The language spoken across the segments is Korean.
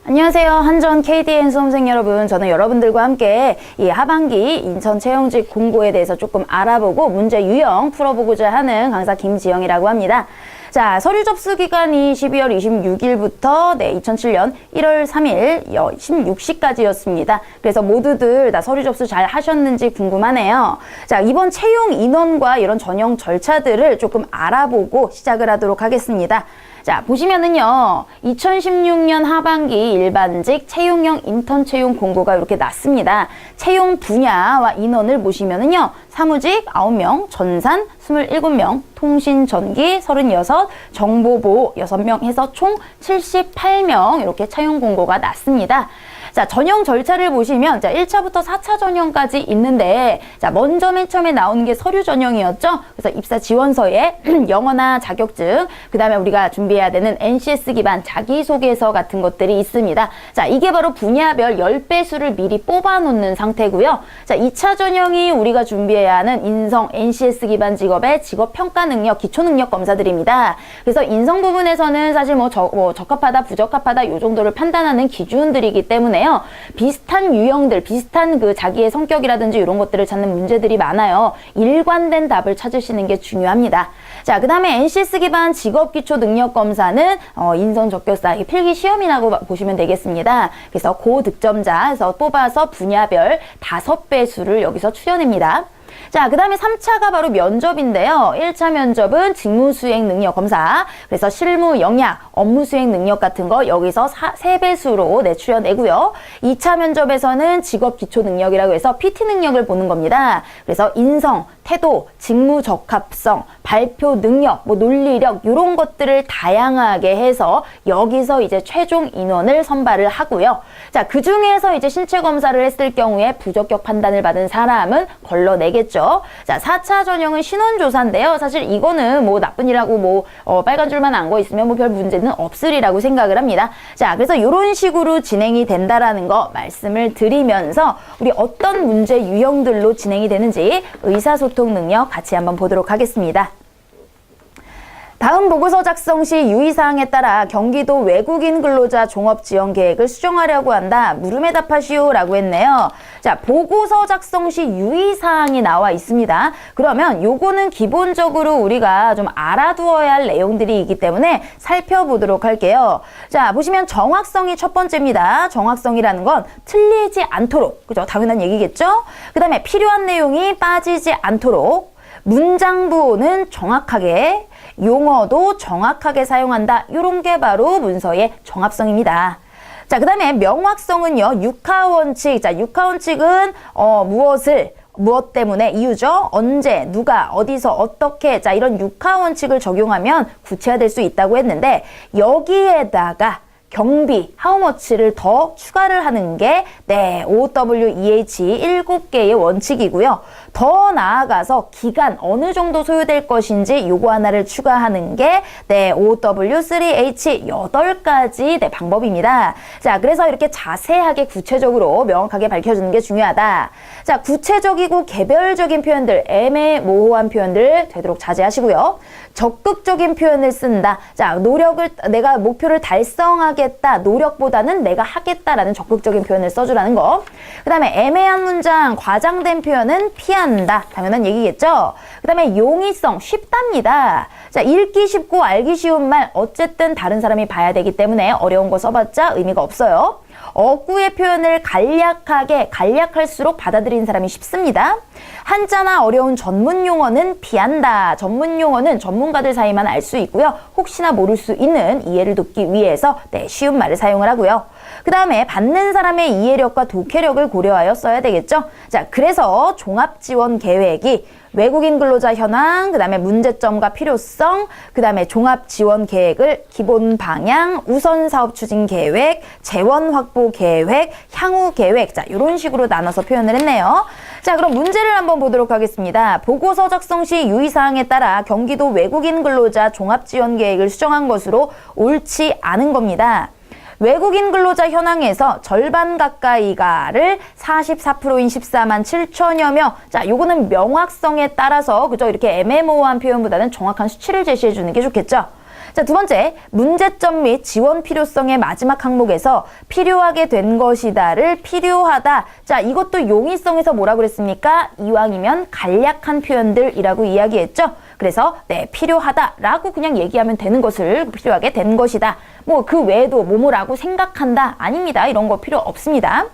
안녕하세요. 한전 KDN 수험생 여러분. 저는 여러분들과 함께 이 하반기 인천 채용직 공고에 대해서 조금 알아보고 문제 유형 풀어보고자 하는 강사 김지영이라고 합니다. 자, 서류 접수 기간이 12월 26일부터 2007년 1월 3일 16시까지였습니다. 그래서 모두들 다 서류 접수 잘 하셨는지 궁금하네요. 자, 이번 채용 인원과 이런 전형 절차들을 조금 알아보고 시작을 하도록 하겠습니다. 자, 보시면은요, 2016년 하반기 일반직 채용형 인턴 채용 공고가 이렇게 났습니다. 채용 분야와 인원을 보시면은요, 사무직 9명, 전산 27명, 통신 전기 36, 정보보호 6명 해서 총 78명 이렇게 채용 공고가 났습니다. 자, 전형 절차를 보시면, 자, 1차부터 4차 전형까지 있는데, 자, 먼저 맨 처음에 나오는 게 서류 전형이었죠? 그래서 입사 지원서에 영어나 자격증, 그 다음에 우리가 준비해야 되는 NCS 기반 자기소개서 같은 것들이 있습니다. 자, 이게 바로 분야별 10배수를 미리 뽑아놓는 상태고요. 자, 2차 전형이 우리가 준비해야 하는 인성 NCS 기반 직업의 직업평가 능력, 기초능력 검사들입니다. 그래서 인성 부분에서는 사실 적합하다, 부적합하다, 이 정도를 판단하는 기준들이기 때문에 비슷한 유형들, 비슷한 그 자기의 성격이라든지 이런 것들을 찾는 문제들이 많아요. 일관된 답을 찾으시는 게 중요합니다. 자, 그 다음에 NCS 기반 직업기초능력검사는 인성 적격사 필기 시험이라고 보시면 되겠습니다. 그래서 고득점자에서 뽑아서 분야별 5배수를 여기서 추려냅니다. 자, 그 다음에 3차가 바로 면접인데요. 1차 면접은 직무수행 능력 검사, 그래서 실무 영역, 업무수행 능력 같은 거 여기서 3배수로 추려내고요. 2차 면접에서는 직업 기초 능력이라고 해서 PT 능력을 보는 겁니다. 그래서 인성, 태도, 직무 적합성, 발표 능력, 논리력 이런 것들을 다양하게 해서 여기서 이제 최종 인원을 선발을 하고요. 자, 그 중에서 이제 신체 검사를 했을 경우에 부적격 판단을 받은 사람은 걸러내겠죠. 자, 4차 전형은 신원조사인데요. 사실 이거는 나쁜 일하고 빨간 줄만 안 거 있으면 별 문제는 없으리라고 생각을 합니다. 자, 그래서 이런 식으로 진행이 된다라는 거 말씀을 드리면서 우리 어떤 문제 유형들로 진행이 되는지 의사소통 능력 같이 한번 보도록 하겠습니다. 다음 보고서 작성 시 유의사항에 따라 경기도 외국인 근로자 종합지원계획을 수정하려고 한다. 물음에 답하시오 라고 했네요. 자, 보고서 작성 시 유의사항이 나와 있습니다. 그러면 요거는 기본적으로 우리가 좀 알아두어야 할 내용들이 있기 때문에 살펴보도록 할게요. 자, 보시면 정확성이 첫 번째입니다. 정확성이라는 건 틀리지 않도록, 그죠? 당연한 얘기겠죠? 그 다음에 필요한 내용이 빠지지 않도록, 문장부호는 정확하게, 용어도 정확하게 사용한다. 이런 게 바로 문서의 정합성입니다. 자, 그 다음에 명확성은요. 육하원칙. 자, 육하원칙은 무엇 때문에, 이유죠. 언제, 누가, 어디서, 어떻게. 자, 이런 육하원칙을 적용하면 구체화될 수 있다고 했는데 여기에다가 경비, 하우머치를 더 추가를 하는 게 OWEH 7개의 원칙이고요. 더 나아가서 기간, 어느 정도 소요될 것인지 요거 하나를 추가하는 게 OW3H 8가지 방법입니다. 자, 그래서 이렇게 자세하게 구체적으로 명확하게 밝혀주는 게 중요하다. 자, 구체적이고 개별적인 표현들, 애매모호한 표현들 되도록 자제하시고요. 적극적인 표현을 쓴다. 자, 내가 목표를 달성하겠다. 노력보다는 내가 하겠다라는 적극적인 표현을 써주라는 거. 그 다음에 애매한 문장, 과장된 표현은 피한다. 당연한 얘기겠죠? 그 다음에 용이성, 쉽답니다. 자, 읽기 쉽고 알기 쉬운 말, 어쨌든 다른 사람이 봐야 되기 때문에 어려운 거 써봤자 의미가 없어요. 어구의 표현을 간략할수록 받아들이는 사람이 쉽습니다. 한자나 어려운 전문 용어는 피한다. 전문 용어는 전문가들 사이만 알 수 있고요. 혹시나 모를 수 있는 이해를 돕기 위해서 쉬운 말을 사용을 하고요. 그 다음에 받는 사람의 이해력과 독해력을 고려하여 써야 되겠죠. 자, 그래서 종합지원 계획이 외국인 근로자 현황, 그 다음에 문제점과 필요성, 그 다음에 종합지원 계획을 기본 방향, 우선 사업 추진 계획, 재원 확보 계획, 향후 계획. 자, 이런 식으로 나눠서 표현을 했네요. 자, 그럼 문제를 한번 보도록 하겠습니다. 보고서 작성 시 유의사항에 따라 경기도 외국인 근로자 종합지원 계획을 수정한 것으로 옳지 않은 겁니다. 외국인 근로자 현황에서 절반 가까이가를 44%인 14만 7천여 명. 자, 요거는 명확성에 따라서 그죠? 이렇게 애매모호한 표현보다는 정확한 수치를 제시해 주는 게 좋겠죠. 자, 두 번째, 문제점 및 지원 필요성의 마지막 항목에서 필요하게 된 것이다를 필요하다. 자, 이것도 용의성에서 뭐라고 그랬습니까? 이왕이면 간략한 표현들이라고 이야기했죠. 그래서 네, 필요하다라고 그냥 얘기하면 되는 것을 필요하게 된 것이다. 뭐 그 외에도 뭐뭐라고 생각한다. 아닙니다. 이런 거 필요 없습니다.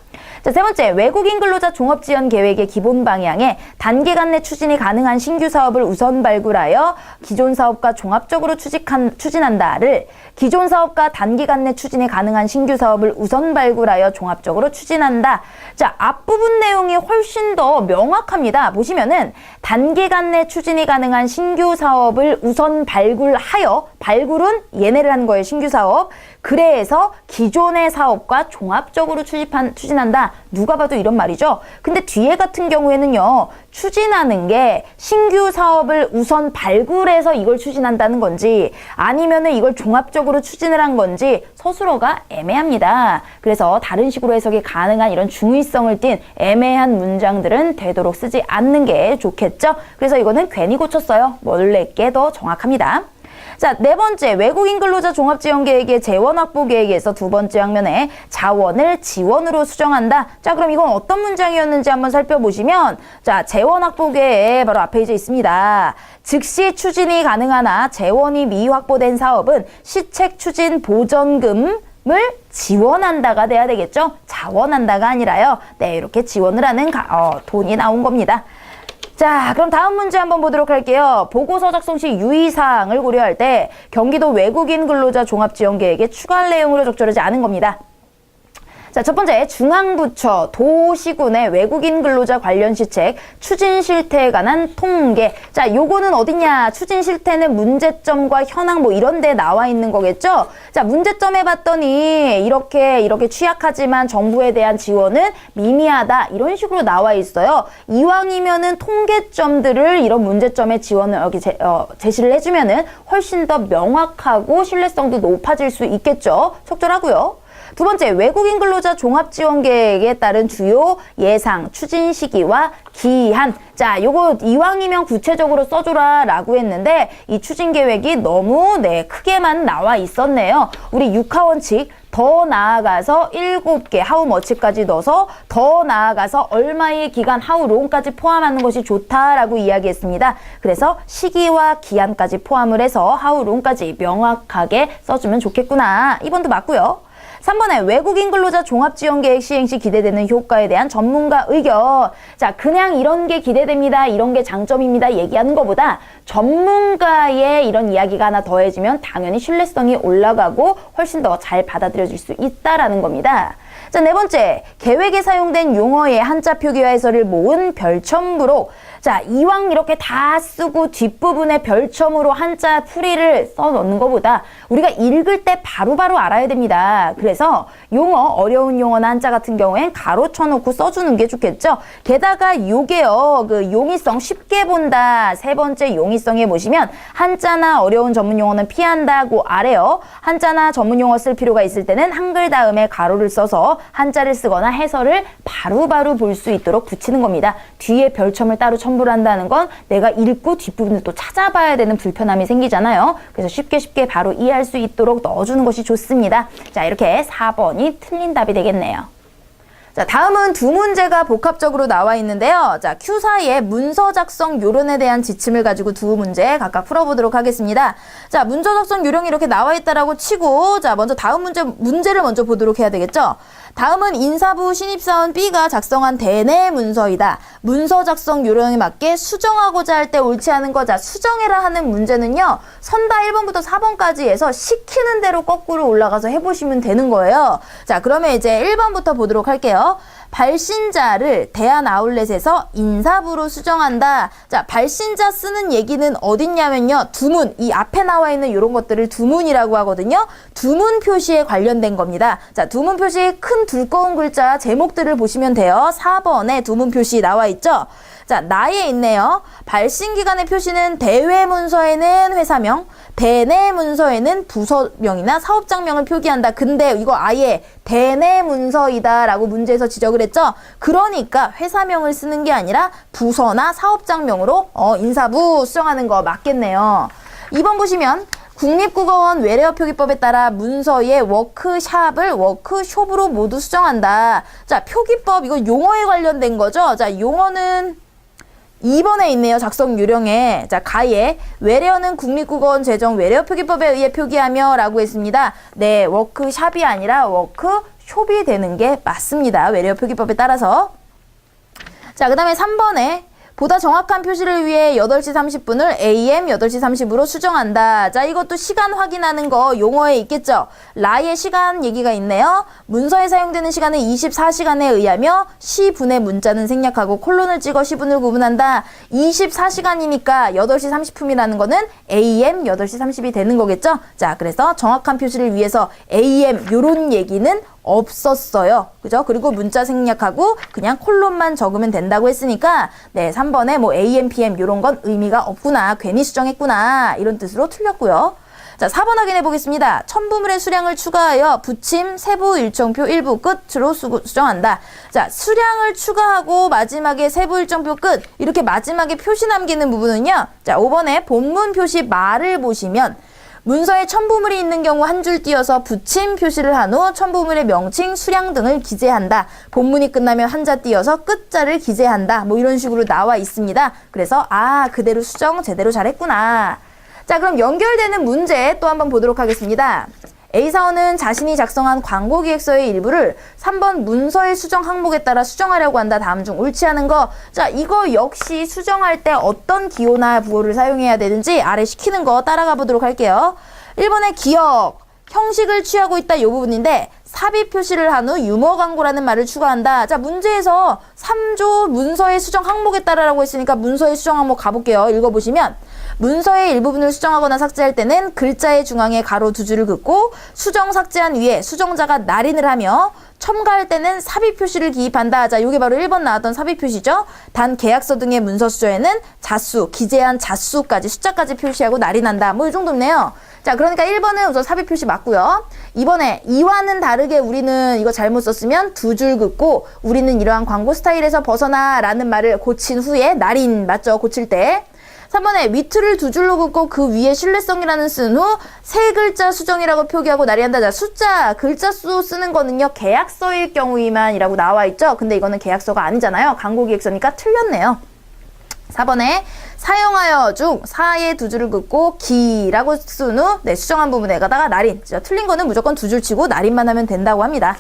자, 세 번째, 외국인 근로자 종합지원 계획의 기본 방향에 단기간 내 추진이 가능한 신규 사업을 우선 발굴하여 기존 사업과 종합적으로 추진한다를 기존 사업과 단기간 내 추진이 가능한 신규 사업을 우선 발굴하여 종합적으로 추진한다. 자, 앞부분 내용이 훨씬 더 명확합니다. 보시면은 단기간 내 추진이 가능한 신규 사업을 우선 발굴하여, 발굴은 얘네를 한 거예요. 신규 사업. 그래서 기존의 사업과 종합적으로 추진한다. 누가 봐도 이런 말이죠. 근데 뒤에 같은 경우에는요. 추진하는 게 신규 사업을 우선 발굴해서 이걸 추진한다는 건지 아니면은 이걸 종합적으로 추진을 한 건지 서술어가 애매합니다. 그래서 다른 식으로 해석이 가능한 이런 중의성을 띤 애매한 문장들은 되도록 쓰지 않는 게 좋겠죠. 그래서 이거는 괜히 고쳤어요. 원래 게 더 정확합니다. 자, 네 번째, 외국인 근로자 종합지원계획의 재원 확보 계획에서 두 번째 항면에 자원을 지원으로 수정한다. 자, 그럼 이건 어떤 문장이었는지 한번 살펴보시면, 자, 재원 확보 계획 바로 앞에 이제 있습니다. 즉시 추진이 가능하나 재원이 미확보된 사업은 시책 추진 보전금을 지원한다가 돼야 되겠죠? 자원한다가 아니라요. 네, 이렇게 지원을 하는 돈이 나온 겁니다. 자, 그럼 다음 문제 한번 보도록 할게요. 보고서 작성 시 유의사항을 고려할 때 경기도 외국인 근로자 종합지원계획에 추가할 내용으로 적절하지 않은 겁니다. 자, 첫 번째, 중앙부처, 도시군의 외국인 근로자 관련 시책, 추진 실태에 관한 통계. 자, 요거는 어딨냐? 추진 실태는 문제점과 현황 뭐 이런 데 나와 있는 거겠죠? 자, 문제점 해봤더니 이렇게 취약하지만 정부에 대한 지원은 미미하다. 이런 식으로 나와 있어요. 이왕이면은 통계점들을 이런 문제점의 지원을 여기 제시를 해주면은 훨씬 더 명확하고 신뢰성도 높아질 수 있겠죠? 적절하고요. 두 번째, 외국인 근로자 종합지원계획에 따른 주요 예상, 추진 시기와 기한. 자, 요거 이왕이면 구체적으로 써줘라 라고 했는데 이 추진계획이 너무 크게만 나와 있었네요. 우리 6하원칙 더 나아가서 7개 how much까지 넣어서 더 나아가서 얼마의 기간 how long까지 포함하는 것이 좋다라고 이야기했습니다. 그래서 시기와 기한까지 포함을 해서 how long까지 명확하게 써주면 좋겠구나. 2번도 맞고요. 3번에 외국인 근로자 종합지원계획 시행 시 기대되는 효과에 대한 전문가 의견. 자, 그냥 이런 게 기대됩니다. 이런 게 장점입니다. 얘기하는 것보다 전문가의 이런 이야기가 하나 더해지면 당연히 신뢰성이 올라가고 훨씬 더 잘 받아들여질 수 있다라는 겁니다. 자, 네 번째, 계획에 사용된 용어의 한자 표기와 해설을 모은 별첨부로. 자, 이왕 이렇게 다 쓰고 뒷부분에 별첨으로 한자 풀이를 써놓는 것보다 우리가 읽을 때 바로바로 알아야 됩니다. 그래서 용어, 어려운 용어나 한자 같은 경우엔 가로 쳐놓고 써주는 게 좋겠죠. 게다가 요게요, 그 용의성 쉽게 본다. 세 번째 용의성에 보시면 한자나 어려운 전문 용어는 피한다고 아래요. 한자나 전문 용어 쓸 필요가 있을 때는 한글 다음에 가로를 써서 한자를 쓰거나 해설을 바로바로 볼 수 있도록 붙이는 겁니다. 뒤에 별첨을 따로 첨부를 한다는 건 내가 읽고 뒷부분을 또 찾아봐야 되는 불편함이 생기잖아요. 그래서 쉽게 바로 이해할 수 있도록 넣어주는 것이 좋습니다. 자, 이렇게 4번이 틀린 답이 되겠네요. 자, 다음은 두 문제가 복합적으로 나와 있는데요. 자, Q4의 문서 작성 요령에 대한 지침을 가지고 두 문제 각각 풀어보도록 하겠습니다. 자, 문서 작성 요령이 이렇게 나와 있다라고 치고, 자, 먼저 다음 문제를 먼저 보도록 해야 되겠죠? 다음은 인사부 신입사원 B가 작성한 대내 문서이다. 문서 작성 요령에 맞게 수정하고자 할 때 옳지 않은 거. 자, 수정해라 하는 문제는요. 선다 1번부터 4번까지 해서 시키는 대로 거꾸로 올라가서 해보시면 되는 거예요. 자, 그러면 이제 1번부터 보도록 할게요. 발신자를 대한 아울렛에서 인사부로 수정한다. 자, 발신자 쓰는 얘기는 어딨냐면요. 두문, 이 앞에 나와 있는 이런 것들을 두문이라고 하거든요. 두문 표시에 관련된 겁니다. 자, 두문 표시의 큰 두꺼운 글자 제목들을 보시면 돼요. 4번에 두문 표시 나와 있죠. 자, 나에 있네요. 발신기관의 표시는 대외 문서에는 회사명, 대내 문서에는 부서명이나 사업장명을 표기한다. 근데 이거 아예 대내 문서이다 라고 문제에서 지적을 했죠. 그러니까 회사명을 쓰는 게 아니라 부서나 사업장명으로 인사부 수정하는 거 맞겠네요. 2번 보시면 국립국어원 외래어 표기법에 따라 문서의 워크샵을 워크숍으로 모두 수정한다. 자, 표기법 이거 용어에 관련된 거죠. 자, 용어는 2번에 있네요. 작성 요령에. 자, 가에 외래어는 국립국어원 제정 외래어 표기법에 의해 표기하며 라고 했습니다. 네, 워크샵이 아니라 워크숍이 되는 게 맞습니다. 외래어 표기법에 따라서. 자, 그 다음에 3번에 보다 정확한 표시를 위해 8시 30분을 AM 8시 30으로 수정한다. 자, 이것도 시간 확인하는 거 용어에 있겠죠. 라의 시간 얘기가 있네요. 문서에 사용되는 시간은 24시간에 의하며 시분의 문자는 생략하고 콜론을 찍어 시분을 구분한다. 24시간이니까 8시 30분이라는 거는 AM 8시 30이 되는 거겠죠. 자, 그래서 정확한 표시를 위해서 AM 요런 얘기는 없었어요. 그죠? 그리고 문자 생략하고 그냥 콜론만 적으면 된다고 했으니까 네, 3번에 뭐 AM, PM 이런 건 의미가 없구나. 괜히 수정했구나. 이런 뜻으로 틀렸고요. 자, 4번 확인해 보겠습니다. 첨부물의 수량을 추가하여 부침, 세부 일정표 일부 끝으로 수정한다. 자, 수량을 추가하고 마지막에 세부 일정표 끝 이렇게 마지막에 표시 남기는 부분은요. 자, 5번에 본문 표시 말을 보시면 문서에 첨부물이 있는 경우 한 줄 띄어서 붙임 표시를 한 후 첨부물의 명칭, 수량 등을 기재한다. 본문이 끝나면 한자 띄어서 끝자를 기재한다. 뭐 이런 식으로 나와 있습니다. 그래서 그대로 수정 제대로 잘했구나. 자, 그럼 연결되는 문제 또 한번 보도록 하겠습니다. A사원은 자신이 작성한 광고기획서의 일부를 3번 문서의 수정 항목에 따라 수정하려고 한다. 다음 중 옳지 않은 거. 자, 이거 역시 수정할 때 어떤 기호나 부호를 사용해야 되는지 아래 시키는 거 따라가 보도록 할게요. 1번의 기억, 형식을 취하고 있다 이 부분인데 삽입 표시를 한 후 유머 광고라는 말을 추가한다. 자, 문제에서 3조 문서의 수정 항목에 따라라고 했으니까 문서의 수정 항목 가볼게요. 읽어보시면 문서의 일부분을 수정하거나 삭제할 때는 글자의 중앙에 가로 두 줄을 긋고 수정 삭제한 위에 수정자가 날인을 하며 첨가할 때는 삽입 표시를 기입한다. 자, 이게 바로 1번 나왔던 삽입 표시죠. 단 계약서 등의 문서 수조에는 자수, 기재한 자수까지 숫자까지 표시하고 날인한다. 뭐 이 정도네요. 자, 그러니까 1번은 우선 삽입 표시 맞고요. 2번에 이와는 다르게 우리는 이거 잘못 썼으면 두 줄 긋고 우리는 이러한 광고 스타일에서 벗어나 라는 말을 고친 후에 날인 맞죠? 고칠 때. 3번에 위트를 두 줄로 긋고 그 위에 신뢰성이라는 쓴 후 세 글자 수정이라고 표기하고 날이한다. 자, 숫자, 글자 수 쓰는 거는요. 계약서일 경우이만이라고 나와 있죠. 근데 이거는 계약서가 아니잖아요. 광고기획서니까 틀렸네요. 4번에 사용하여 중 사에 두 줄을 긋고 기라고 쓴 후 수정한 부분에다가 날인. 자, 틀린 거는 무조건 두 줄 치고 날인만 하면 된다고 합니다.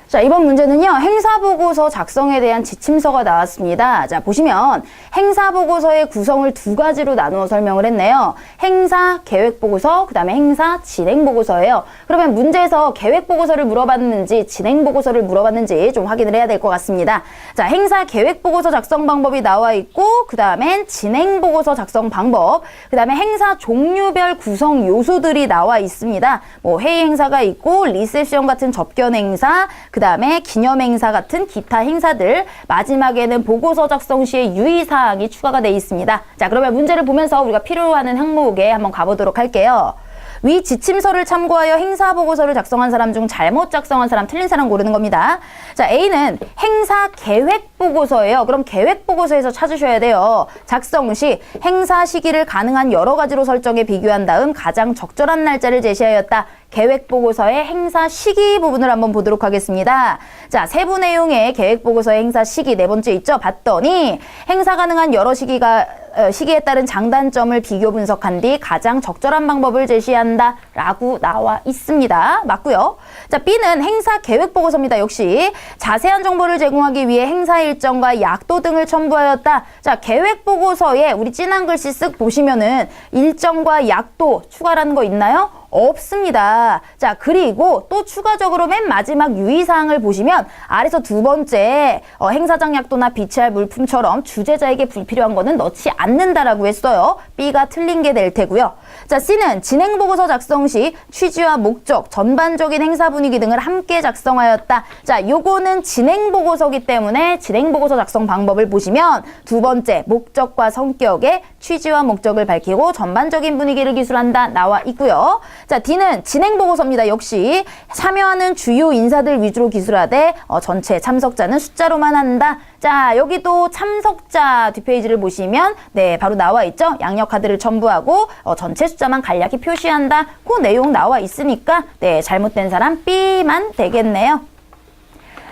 자, 이번 문제는요, 행사보고서 작성에 대한 지침서가 나왔습니다. 자, 보시면 행사보고서의 구성을 두 가지로 나누어 설명을 했네요. 행사 계획보고서, 그 다음에 행사 진행보고서예요. 그러면 문제에서 계획보고서를 물어봤는지 진행보고서를 물어봤는지 좀 확인을 해야 될 것 같습니다. 자, 행사 계획보고서 작성 방법이 나와 있고 그 다음엔 진행보고서 작성 방법, 그 다음에 행사 종류별 구성 요소들이 나와 있습니다. 뭐 회의 행사가 있고 리셉션 같은 접견 행사, 그 다음에 기념행사 같은 기타 행사들, 마지막에는 보고서 작성 시에 유의사항이 추가가 되어 있습니다. 자, 그러면 문제를 보면서 우리가 필요하는 항목에 한번 가보도록 할게요. 위 지침서를 참고하여 행사보고서를 작성한 사람 중 잘못 작성한 사람, 틀린 사람 고르는 겁니다. 자, A는 행사 계획보고서예요. 그럼 계획보고서에서 찾으셔야 돼요. 작성 시 행사 시기를 가능한 여러 가지로 설정해 비교한 다음 가장 적절한 날짜를 제시하였다. 계획보고서의 행사 시기 부분을 한번 보도록 하겠습니다. 자, 세부 내용의 계획보고서의 행사 시기 네 번째 있죠? 봤더니 행사 가능한 여러 시기에 따른 장단점을 비교 분석한 뒤 가장 적절한 방법을 제시한다 라고 나와 있습니다. 맞고요. 자, B는 행사 계획보고서입니다. 역시 자세한 정보를 제공하기 위해 행사 일정과 약도 등을 첨부하였다. 자, 계획보고서에 우리 진한 글씨 쓱 보시면은 일정과 약도 추가라는 거 있나요? 없습니다. 자, 그리고 또 추가적으로 맨 마지막 유의사항을 보시면 아래서 두 번째 행사장 약도나 비치할 물품처럼 주재자에게 불필요한 거는 넣지 않는다라고 했어요. B가 틀린 게 될 테고요. 자, C는 진행보고서 작성 시 취지와 목적, 전반적인 행사 분위기 등을 함께 작성하였다. 자, 요거는 진행보고서기 때문에 진행보고서 작성 방법을 보시면 두 번째 목적과 성격의 취지와 목적을 밝히고 전반적인 분위기를 기술한다 나와 있고요. 자, D는 진행보고서입니다. 역시 참여하는 주요 인사들 위주로 기술하되 전체 참석자는 숫자로만 한다. 자, 여기도 참석자 뒷페이지를 보시면 네, 바로 나와 있죠. 양력 카드를 첨부하고 전체 숫자만 간략히 표시한다. 그 내용 나와 있으니까 네, 잘못된 사람 B만 되겠네요.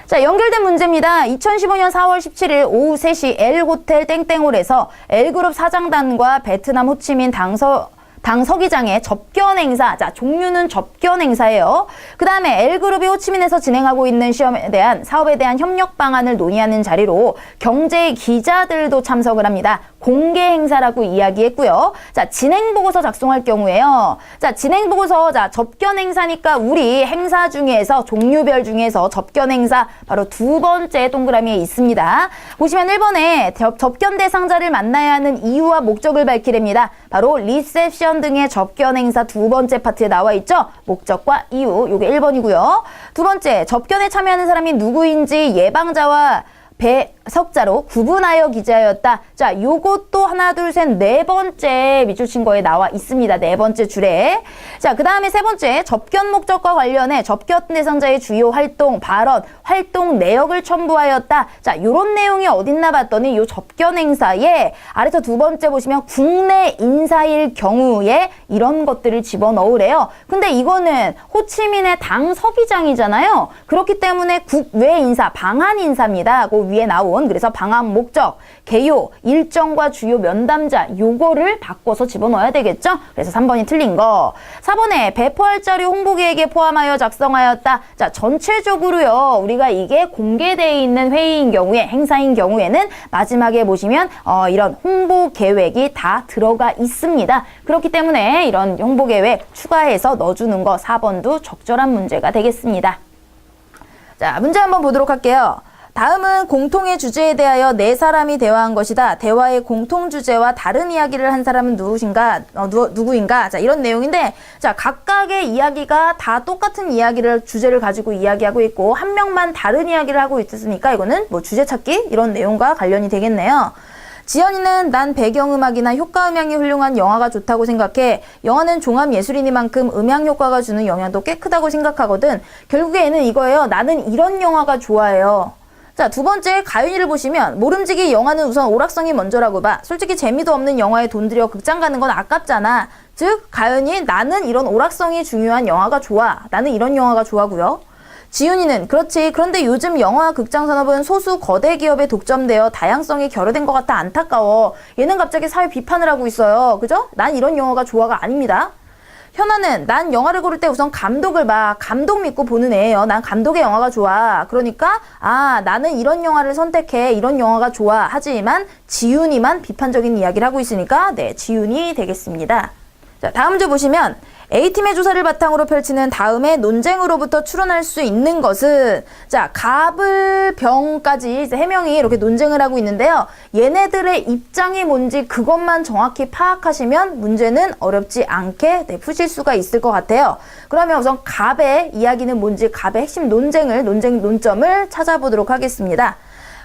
자, 연결된 문제입니다. 2015년 4월 17일 오후 3시 L호텔 땡땡홀에서 L그룹 사장단과 베트남 호치민 당서기장의 접견 행사. 자, 종류는 접견 행사예요. 그 다음에 L그룹이 호치민에서 진행하고 있는 사업에 대한 협력 방안을 논의하는 자리로 경제 기자들도 참석을 합니다. 공개 행사라고 이야기했고요. 자, 진행 보고서 작성할 경우에요. 자, 진행 보고서, 자, 접견 행사니까 우리 행사 중에서, 종류별 중에서 접견 행사, 바로 두 번째 동그라미에 있습니다. 보시면 1번에 접견 대상자를 만나야 하는 이유와 목적을 밝히랍니다. 바로 리셉션 등의 접견 행사 두 번째 파트에 나와 있죠. 목적과 이유, 요게 1번이고요. 두 번째, 접견에 참여하는 사람이 누구인지 예방자와 배석자로 구분하여 기재하였다. 자, 요것도 하나, 둘, 셋, 네 번째 밑줄 친 거에 나와 있습니다. 네 번째 줄에. 자, 그 다음에 세 번째, 접견 목적과 관련해 접견 대상자의 주요 활동, 발언, 활동 내역을 첨부하였다. 자, 요런 내용이 어딨나 봤더니 요 접견 행사에 아래서 두 번째 보시면 국내 인사일 경우에 이런 것들을 집어넣으래요. 근데 이거는 호치민의 당 서기장이잖아요. 그렇기 때문에 국외 인사, 방한 인사입니다. 그 위에 나온, 그래서 방한 목적, 개요, 일정과 주요 면담자, 요거를 바꿔서 집어넣어야 되겠죠? 그래서 3번이 틀린 거. 4번에 배포할 자료 홍보계획에 포함하여 작성하였다. 자, 전체적으로요, 우리가 이게 공개되어 있는 회의인 경우에, 행사인 경우에는 마지막에 보시면 이런 홍보계획이 다 들어가 있습니다. 그렇기 때문에 이런 홍보계획 추가해서 넣어주는 거 4번도 적절한 문제가 되겠습니다. 자, 문제 한번 보도록 할게요. 다음은 공통의 주제에 대하여 네 사람이 대화한 것이다. 대화의 공통 주제와 다른 이야기를 한 사람은 누구인가? 자, 이런 내용인데, 자, 각각의 이야기가 다 똑같은 주제를 가지고 이야기하고 있고, 한 명만 다른 이야기를 하고 있으니까 이거는 뭐 주제 찾기? 이런 내용과 관련이 되겠네요. 지연이는 난 배경음악이나 효과음향이 훌륭한 영화가 좋다고 생각해. 영화는 종합예술이니만큼 음향 효과가 주는 영향도 꽤 크다고 생각하거든. 결국에는 이거예요. 나는 이런 영화가 좋아해요. 자, 두 번째 가윤이를 보시면 모름지기 영화는 우선 오락성이 먼저라고 봐. 솔직히 재미도 없는 영화에 돈 들여 극장 가는 건 아깝잖아. 즉 가윤이 나는 이런 오락성이 중요한 영화가 좋아. 나는 이런 영화가 좋아고요. 지윤이는 그렇지. 그런데 요즘 영화 극장 산업은 소수 거대 기업에 독점되어 다양성이 결여된 것 같아 안타까워. 얘는 갑자기 사회 비판을 하고 있어요. 그죠? 난 이런 영화가 좋아가 아닙니다. 현아는 난 영화를 고를 때 우선 감독을 봐. 감독 믿고 보는 애예요. 난 감독의 영화가 좋아. 그러니까 나는 이런 영화를 선택해. 이런 영화가 좋아. 하지만 지윤이만 비판적인 이야기를 하고 있으니까 네, 지윤이 되겠습니다. 자, 다음 주 보시면 A팀의 조사를 바탕으로 펼치는 다음의 논쟁으로부터 추론할 수 있는 것은, 자, 갑을 병까지 이제 해명이 이렇게 논쟁을 하고 있는데요. 얘네들의 입장이 뭔지 그것만 정확히 파악하시면 문제는 어렵지 않게 푸실 수가 있을 것 같아요. 그러면 우선 갑의 이야기는 뭔지 갑의 핵심 논점을 찾아보도록 하겠습니다.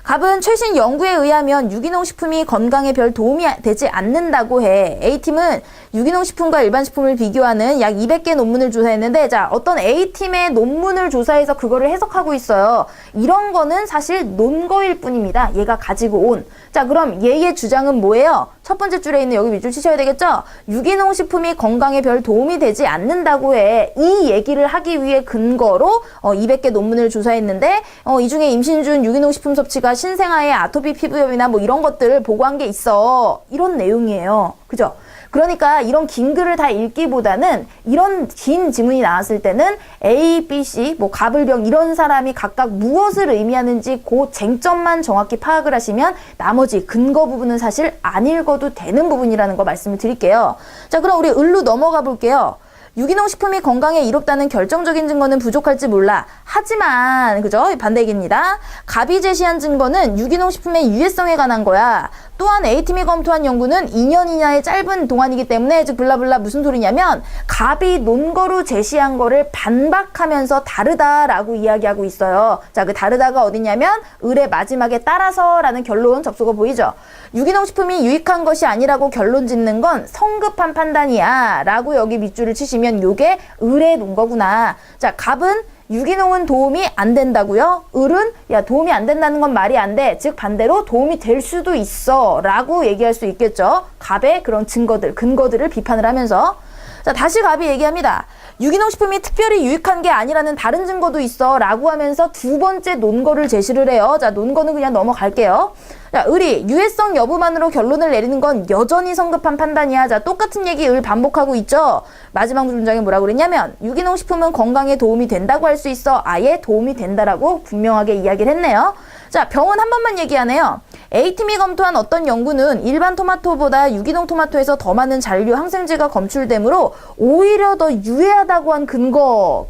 갑은 최신 연구에 의하면 유기농 식품이 건강에 별 도움이 되지 않는다고 해. A팀은 유기농 식품과 일반 식품을 비교하는 약 200개 논문을 조사했는데, 자, 어떤 A팀의 논문을 조사해서 그거를 해석하고 있어요. 이런 거는 사실 논거일 뿐입니다. 얘가 가지고 온. 자, 그럼 얘의 주장은 뭐예요? 첫 번째 줄에 있는 여기 밑줄 치셔야 되겠죠? 유기농 식품이 건강에 별 도움이 되지 않는다고 해. 이 얘기를 하기 위해 근거로 200개 논문을 조사했는데, 이 중에 임신 중 유기농 식품 섭취가 신생아의 아토피 피부염이나 뭐 이런 것들을 보고한 게 있어. 이런 내용이에요. 그죠? 그러니까 이런 긴 글을 다 읽기보다는 이런 긴 지문이 나왔을 때는 A, B, C, 뭐 갑을병 이런 사람이 각각 무엇을 의미하는지 그 쟁점만 정확히 파악을 하시면 나머지 근거 부분은 사실 안 읽어도 되는 부분이라는 거 말씀을 드릴게요. 자, 그럼 우리 을로 넘어가 볼게요. 유기농 식품이 건강에 이롭다는 결정적인 증거는 부족할지 몰라. 하지만, 그죠? 반대 얘기입니다. 갑이 제시한 증거는 유기농 식품의 유해성에 관한 거야. 또한 A팀이 검토한 연구는 2년 이하의 짧은 동안이기 때문에, 즉 블라블라 무슨 소리냐면 갑이 논거로 제시한 거를 반박하면서 다르다라고 이야기하고 있어요. 자, 그 다르다가 어디냐면 을의 마지막에 따라서라는 결론 접속어 보이죠? 유기농 식품이 유익한 것이 아니라고 결론 짓는 건 성급한 판단이야 라고 여기 밑줄을 치시면 요게 을의 논거구나. 자, 갑은 유기농은 도움이 안 된다고요? 을은 야 도움이 안 된다는 건 말이 안 돼. 즉 반대로 도움이 될 수도 있어 라고 얘기할 수 있겠죠. 갑의 그런 근거들을 비판을 하면서. 자, 다시 갑이 얘기합니다. 유기농 식품이 특별히 유익한 게 아니라는 다른 증거도 있어 라고 하면서 두 번째 논거를 제시를 해요. 자, 논거는 그냥 넘어갈게요. 자, 을이 유해성 여부만으로 결론을 내리는 건 여전히 성급한 판단이야. 자, 똑같은 얘기 을 반복하고 있죠. 마지막 문장에 뭐라고 그랬냐면 유기농 식품은 건강에 도움이 된다고 할 수 있어. 아예 도움이 된다라고 분명하게 이야기를 했네요. 자, 병은 한 번만 얘기하네요. A팀이 검토한 어떤 연구는 일반 토마토보다 유기농 토마토에서 더 많은 잔류 항생제가 검출되므로 오히려 더 유해하다고 한 근거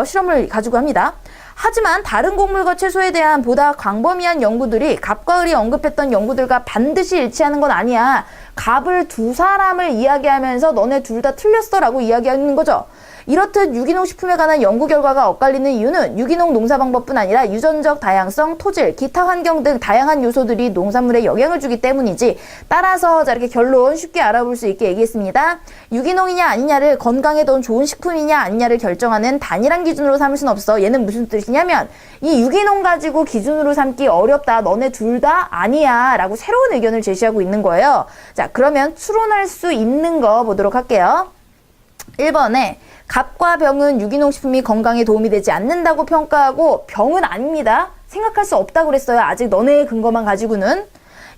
실험을 가지고 합니다. 하지만 다른 곡물과 채소에 대한 보다 광범위한 연구들이 갑과 을이 언급했던 연구들과 반드시 일치하는 건 아니야. 갑을 두 사람을 이야기하면서 너네 둘 다 틀렸어 라고 이야기하는 거죠. 이렇듯 유기농 식품에 관한 연구 결과가 엇갈리는 이유는 유기농 농사 방법뿐 아니라 유전적 다양성, 토질, 기타 환경 등 다양한 요소들이 농산물에 영향을 주기 때문이지. 따라서 자 이렇게 결론 쉽게 알아볼 수 있게 얘기했습니다. 유기농이냐 아니냐를 건강에 더 좋은 식품이냐 아니냐를 결정하는 단일한 기준으로 삼을 순 없어. 얘는 무슨 뜻이냐면 이 유기농 가지고 기준으로 삼기 어렵다. 너네 둘 다 아니야 라고 새로운 의견을 제시하고 있는 거예요. 자, 그러면 추론할 수 있는 거 보도록 할게요. 1번에 갑과 병은 유기농 식품이 건강에 도움이 되지 않는다고 평가하고 병은 아닙니다. 생각할 수 없다고 그랬어요. 아직 너네의 근거만 가지고는.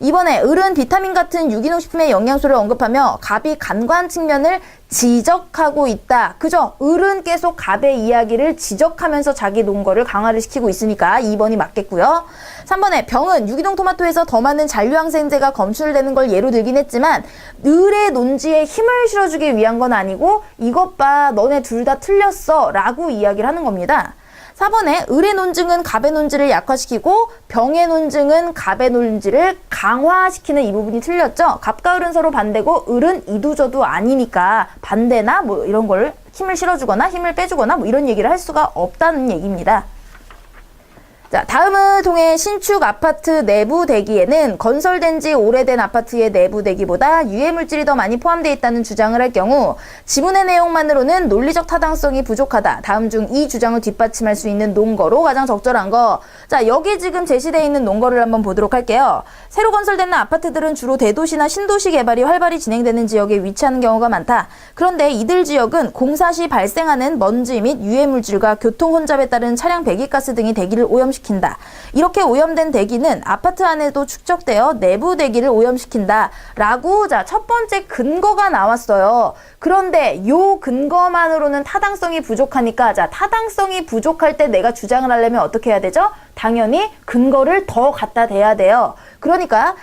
2번에 을은 비타민 같은 유기농 식품의 영양소를 언급하며 갑이 간과한 측면을 지적하고 있다. 그죠? 을은 계속 갑의 이야기를 지적하면서 자기 논거를 강화를 시키고 있으니까 2번이 맞겠고요. 3번에 병은 유기농 토마토에서 더 많은 잔류항생제가 검출되는 걸 예로 들긴 했지만 을의 논지에 힘을 실어주기 위한 건 아니고 이것 봐 너네 둘 다 틀렸어 라고 이야기를 하는 겁니다. 4번에 을의 논증은 갑의 논지를 약화시키고 병의 논증은 갑의 논지를 강화시키는 이 부분이 틀렸죠. 갑과 을은 서로 반대고 을은 이도저도 아니니까 반대나 뭐 이런 걸 힘을 실어주거나 힘을 빼주거나 뭐 이런 얘기를 할 수가 없다는 얘기입니다. 자, 다음을 통해 신축 아파트 내부 대기에는 건설된 지 오래된 아파트의 내부 대기보다 유해물질이 더 많이 포함되어 있다는 주장을 할 경우 지문의 내용만으로는 논리적 타당성이 부족하다. 다음 중 이 주장을 뒷받침할 수 있는 논거로 가장 적절한 거. 자, 여기 지금 제시되어 있는 논거를 한번 보도록 할게요. 새로 건설되는 아파트들은 주로 대도시나 신도시 개발이 활발히 진행되는 지역에 위치하는 경우가 많다. 그런데 이들 지역은 공사 시 발생하는 먼지 및 유해물질과 교통 혼잡에 따른 차량 배기가스 등이 대기를 오염시킨다. 이렇게 오염된 대기는 아파트 안에도 축적되어 내부 대기를 오염시킨다. 라고 자, 첫 번째 근거가 나왔어요. 그런데 요 근거만으로는 타당성이 부족하니까 자, 타당성이 부족할 때 내가 주장을 하려면 어떻게 해야 되죠? 당연히 근거를 더 갖다 대야 돼요. 그러니까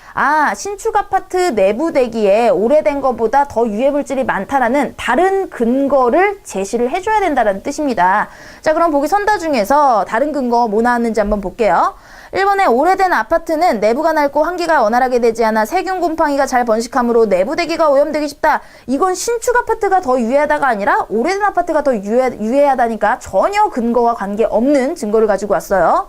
신축 아파트 내부 대기에 오래된 것보다 더 유해물질이 많다라는 다른 근거를 제시를 해줘야 된다는 뜻입니다. 자, 그럼 보기 선다 중에서 다른 근거 뭐 나왔는지 한번 볼게요. 1번에 오래된 아파트는 내부가 낡고 환기가 원활하게 되지 않아 세균 곰팡이가 잘 번식하므로 내부 대기가 오염되기 쉽다. 이건 신축 아파트가 더 유해하다가 아니라 오래된 아파트가 더 유해하다니까 전혀 근거와 관계없는 증거를 가지고 왔어요.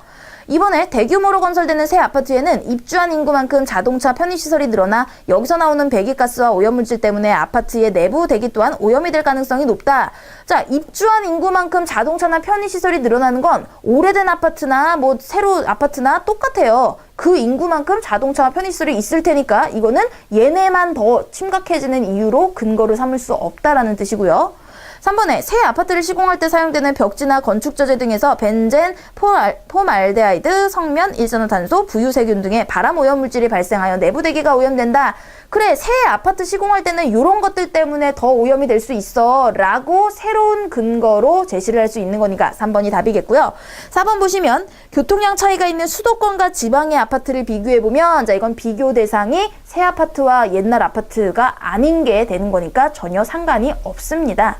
이번에 대규모로 건설되는 새 아파트에는 입주한 인구만큼 자동차 편의시설이 늘어나 여기서 나오는 배기가스와 오염물질 때문에 아파트의 내부 대기 또한 오염이 될 가능성이 높다. 자, 입주한 인구만큼 자동차나 편의시설이 늘어나는 건 오래된 아파트나 뭐 새로 아파트나 똑같아요. 그 인구만큼 자동차와 편의시설이 있을 테니까 이거는 얘네만 더 심각해지는 이유로 근거를 삼을 수 없다라는 뜻이고요. 3번에 새 아파트를 시공할 때 사용되는 벽지나 건축자재 등에서 벤젠, 폼알데하이드, 성면, 일산화탄소, 부유세균 등의 발암 오염물질이 발생하여 내부 대기가 오염된다. 그래, 새 아파트 시공할 때는 이런 것들 때문에 더 오염이 될 수 있어 라고 새로운 근거로 제시를 할 수 있는 거니까 3번이 답이겠고요. 4번 보시면 교통량 차이가 있는 수도권과 지방의 아파트를 비교해보면 자, 이건 비교 대상이 새 아파트와 옛날 아파트가 아닌 게 되는 거니까 전혀 상관이 없습니다.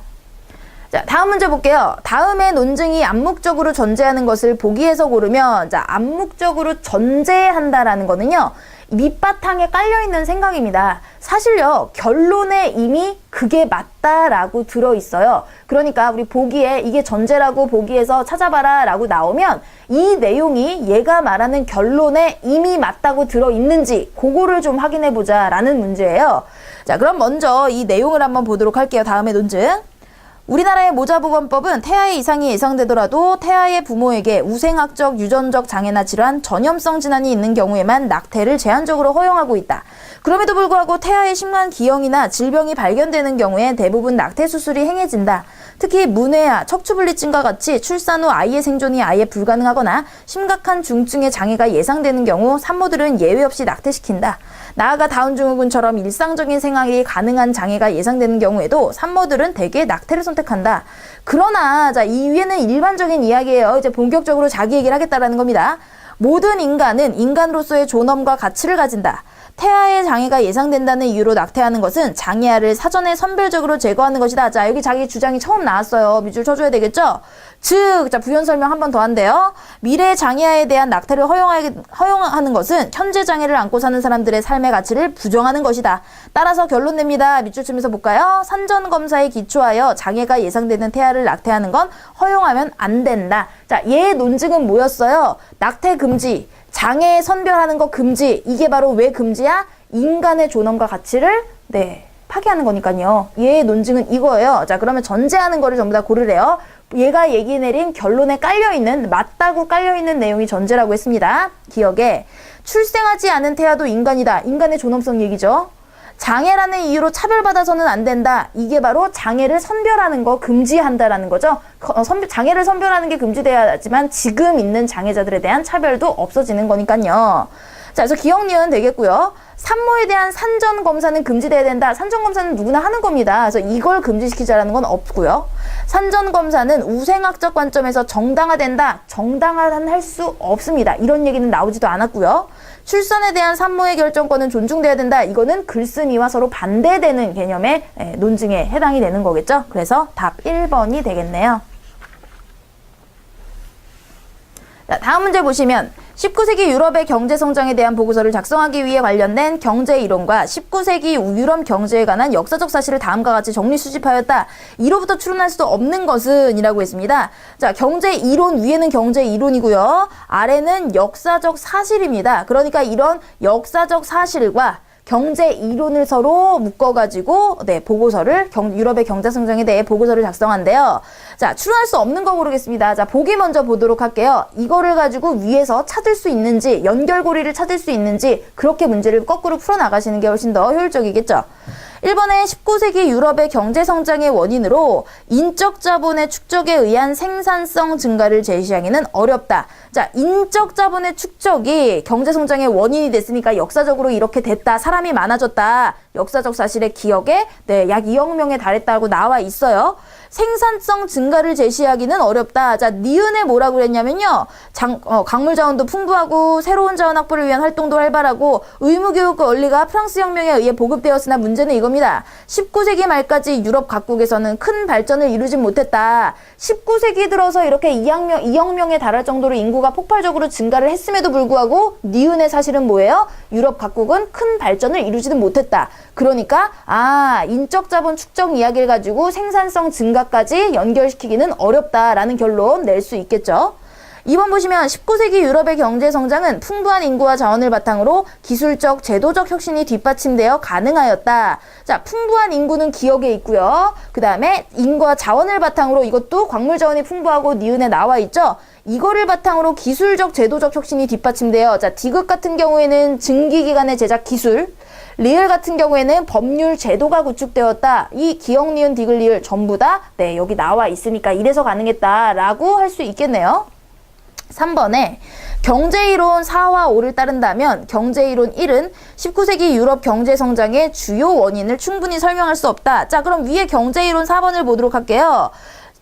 자, 다음 문제 볼게요. 다음의 논증이 암묵적으로 전제하는 것을 보기에서 고르면 자, 암묵적으로 전제한다라는 거는요. 밑바탕에 깔려있는 생각입니다. 사실요, 결론에 이미 그게 맞다라고 들어있어요. 그러니까 우리 보기에 이게 전제라고 보기에서 찾아봐라 라고 나오면 이 내용이 얘가 말하는 결론에 이미 맞다고 들어있는지 그거를 좀 확인해보자 라는 문제예요. 자, 그럼 먼저 이 내용을 한번 보도록 할게요. 다음의 논증. 우리나라의 모자보건법은 태아의 이상이 예상되더라도 태아의 부모에게 우생학적, 유전적 장애나 질환, 전염성 질환이 있는 경우에만 낙태를 제한적으로 허용하고 있다. 그럼에도 불구하고 태아의 심한 기형이나 질병이 발견되는 경우에 대부분 낙태 수술이 행해진다. 특히 문해아, 척추불리증과 같이 출산 후 아이의 생존이 아예 불가능하거나 심각한 중증의 장애가 예상되는 경우 산모들은 예외 없이 낙태시킨다. 나아가 다운증후군처럼 일상적인 생활이 가능한 장애가 예상되는 경우에도 산모들은 대개 낙태를 선택한다. 그러나 이 위에는 일반적인 이야기예요. 이제 본격적으로 자기 얘기를 하겠다라는 겁니다. 모든 인간은 인간으로서의 존엄과 가치를 가진다. 태아의 장애가 예상된다는 이유로 낙태하는 것은 장애아를 사전에 선별적으로 제거하는 것이다. 자, 여기 자기 주장이 처음 나왔어요. 밑줄 쳐줘야 되겠죠? 즉, 부연 설명 한 번 더 한대요. 미래 장애아에 대한 낙태를 허용하는 것은 현재 장애를 안고 사는 사람들의 삶의 가치를 부정하는 것이다. 따라서 결론 냅니다. 밑줄 치면서 볼까요? 산전 검사에 기초하여 장애가 예상되는 태아를 낙태하는 건 허용하면 안 된다. 자, 얘의 논증은 뭐였어요? 낙태 금지. 장애 선별하는 거 금지. 이게 바로 왜 금지야? 인간의 존엄과 가치를 파괴하는 거니까요. 얘의 논증은 이거예요. 자, 그러면 전제하는 거를 전부 다 고르래요. 얘가 얘기 내린 결론에 깔려있는, 맞다고 깔려있는 내용이 전제라고 했습니다. 기억에 출생하지 않은 태아도 인간이다. 인간의 존엄성 얘기죠. 장애라는 이유로 차별받아서는 안 된다. 이게 바로 장애를 선별하는 거 금지한다라는 거죠. 장애를 선별하는 게 금지돼야 하지만 지금 있는 장애자들에 대한 차별도 없어지는 거니까요. 자, 그래서 기억, 니은 되겠고요. 산모에 대한 산전 검사는 금지돼야 된다. 산전 검사는 누구나 하는 겁니다. 그래서 이걸 금지시키자라는 건 없고요. 산전 검사는 우생학적 관점에서 정당화된다. 정당화할 수 없습니다. 이런 얘기는 나오지도 않았고요. 출산에 대한 산모의 결정권은 존중돼야 된다. 이거는 글쓴이와 서로 반대되는 개념의 논증에 해당이 되는 거겠죠. 그래서 답 1번이 되겠네요. 자, 다음 문제 보시면 19세기 유럽의 경제 성장에 대한 보고서를 작성하기 위해 관련된 경제 이론과 19세기 유럽 경제에 관한 역사적 사실을 다음과 같이 정리 수집하였다. 이로부터 추론할 수 없는 것은 이라고 했습니다. 자, 경제 이론 위에는 경제 이론이고요. 아래는 역사적 사실입니다. 그러니까 이런 역사적 사실과 경제 이론을 서로 묶어가지고 보고서를 유럽의 경제 성장에 대해 보고서를 작성한대요. 자, 추론할 수 없는 거 고르겠습니다. 자, 보기 먼저 보도록 할게요. 이거를 가지고 위에서 찾을 수 있는지, 연결고리를 찾을 수 있는지 그렇게 문제를 거꾸로 풀어나가시는 게 훨씬 더 효율적이겠죠. 1번에 19세기 유럽의 경제 성장의 원인으로 인적 자본의 축적에 의한 생산성 증가를 제시하기는 어렵다. 자, 인적 자본의 축적이 경제 성장의 원인이 됐으니까 역사적으로 이렇게 됐다. 사람이 많아졌다. 역사적 사실의 기억에 약 2억 명에 달했다고 나와 있어요. 생산성 증가를 제시하기는 어렵다. 자, 니은에 뭐라고 그랬냐면요. 광물 자원도 풍부하고 새로운 자원 확보를 위한 활동도 활발하고 의무교육과 원리가 프랑스 혁명에 의해 보급되었으나 문제는 이겁니다. 19세기 말까지 유럽 각국에서는 큰 발전을 이루지 못했다. 19세기 들어서 이렇게 2억 명에 달할 정도로 인구가 폭발적으로 증가를 했음에도 불구하고 니은의 사실은 뭐예요? 유럽 각국은 큰 발전을 이루지는 못했다. 그러니까 인적 자본 축적 이야기를 가지고 생산성 증가까지 연결시키기는 어렵다라는 결론 낼 수 있겠죠. 2번 보시면 19세기 유럽의 경제 성장은 풍부한 인구와 자원을 바탕으로 기술적, 제도적 혁신이 뒷받침되어 가능하였다. 자, 풍부한 인구는 기억에 있고요. 그 다음에 인구와 자원을 바탕으로 이것도 광물 자원이 풍부하고 니은에 나와 있죠. 이거를 바탕으로 기술적, 제도적 혁신이 뒷받침되어 디귿 같은 경우에는 증기기관의 제작 기술, 리을 같은 경우에는 법률 제도가 구축되었다. 이 기억, 니은, 디귿, 리을 전부 다 여기 나와 있으니까 이래서 가능했다라고 할 수 있겠네요. 3번에 경제이론 4와 5를 따른다면 경제이론 1은 19세기 유럽 경제성장의 주요 원인을 충분히 설명할 수 없다. 자, 그럼 위에 경제이론 4번을 보도록 할게요.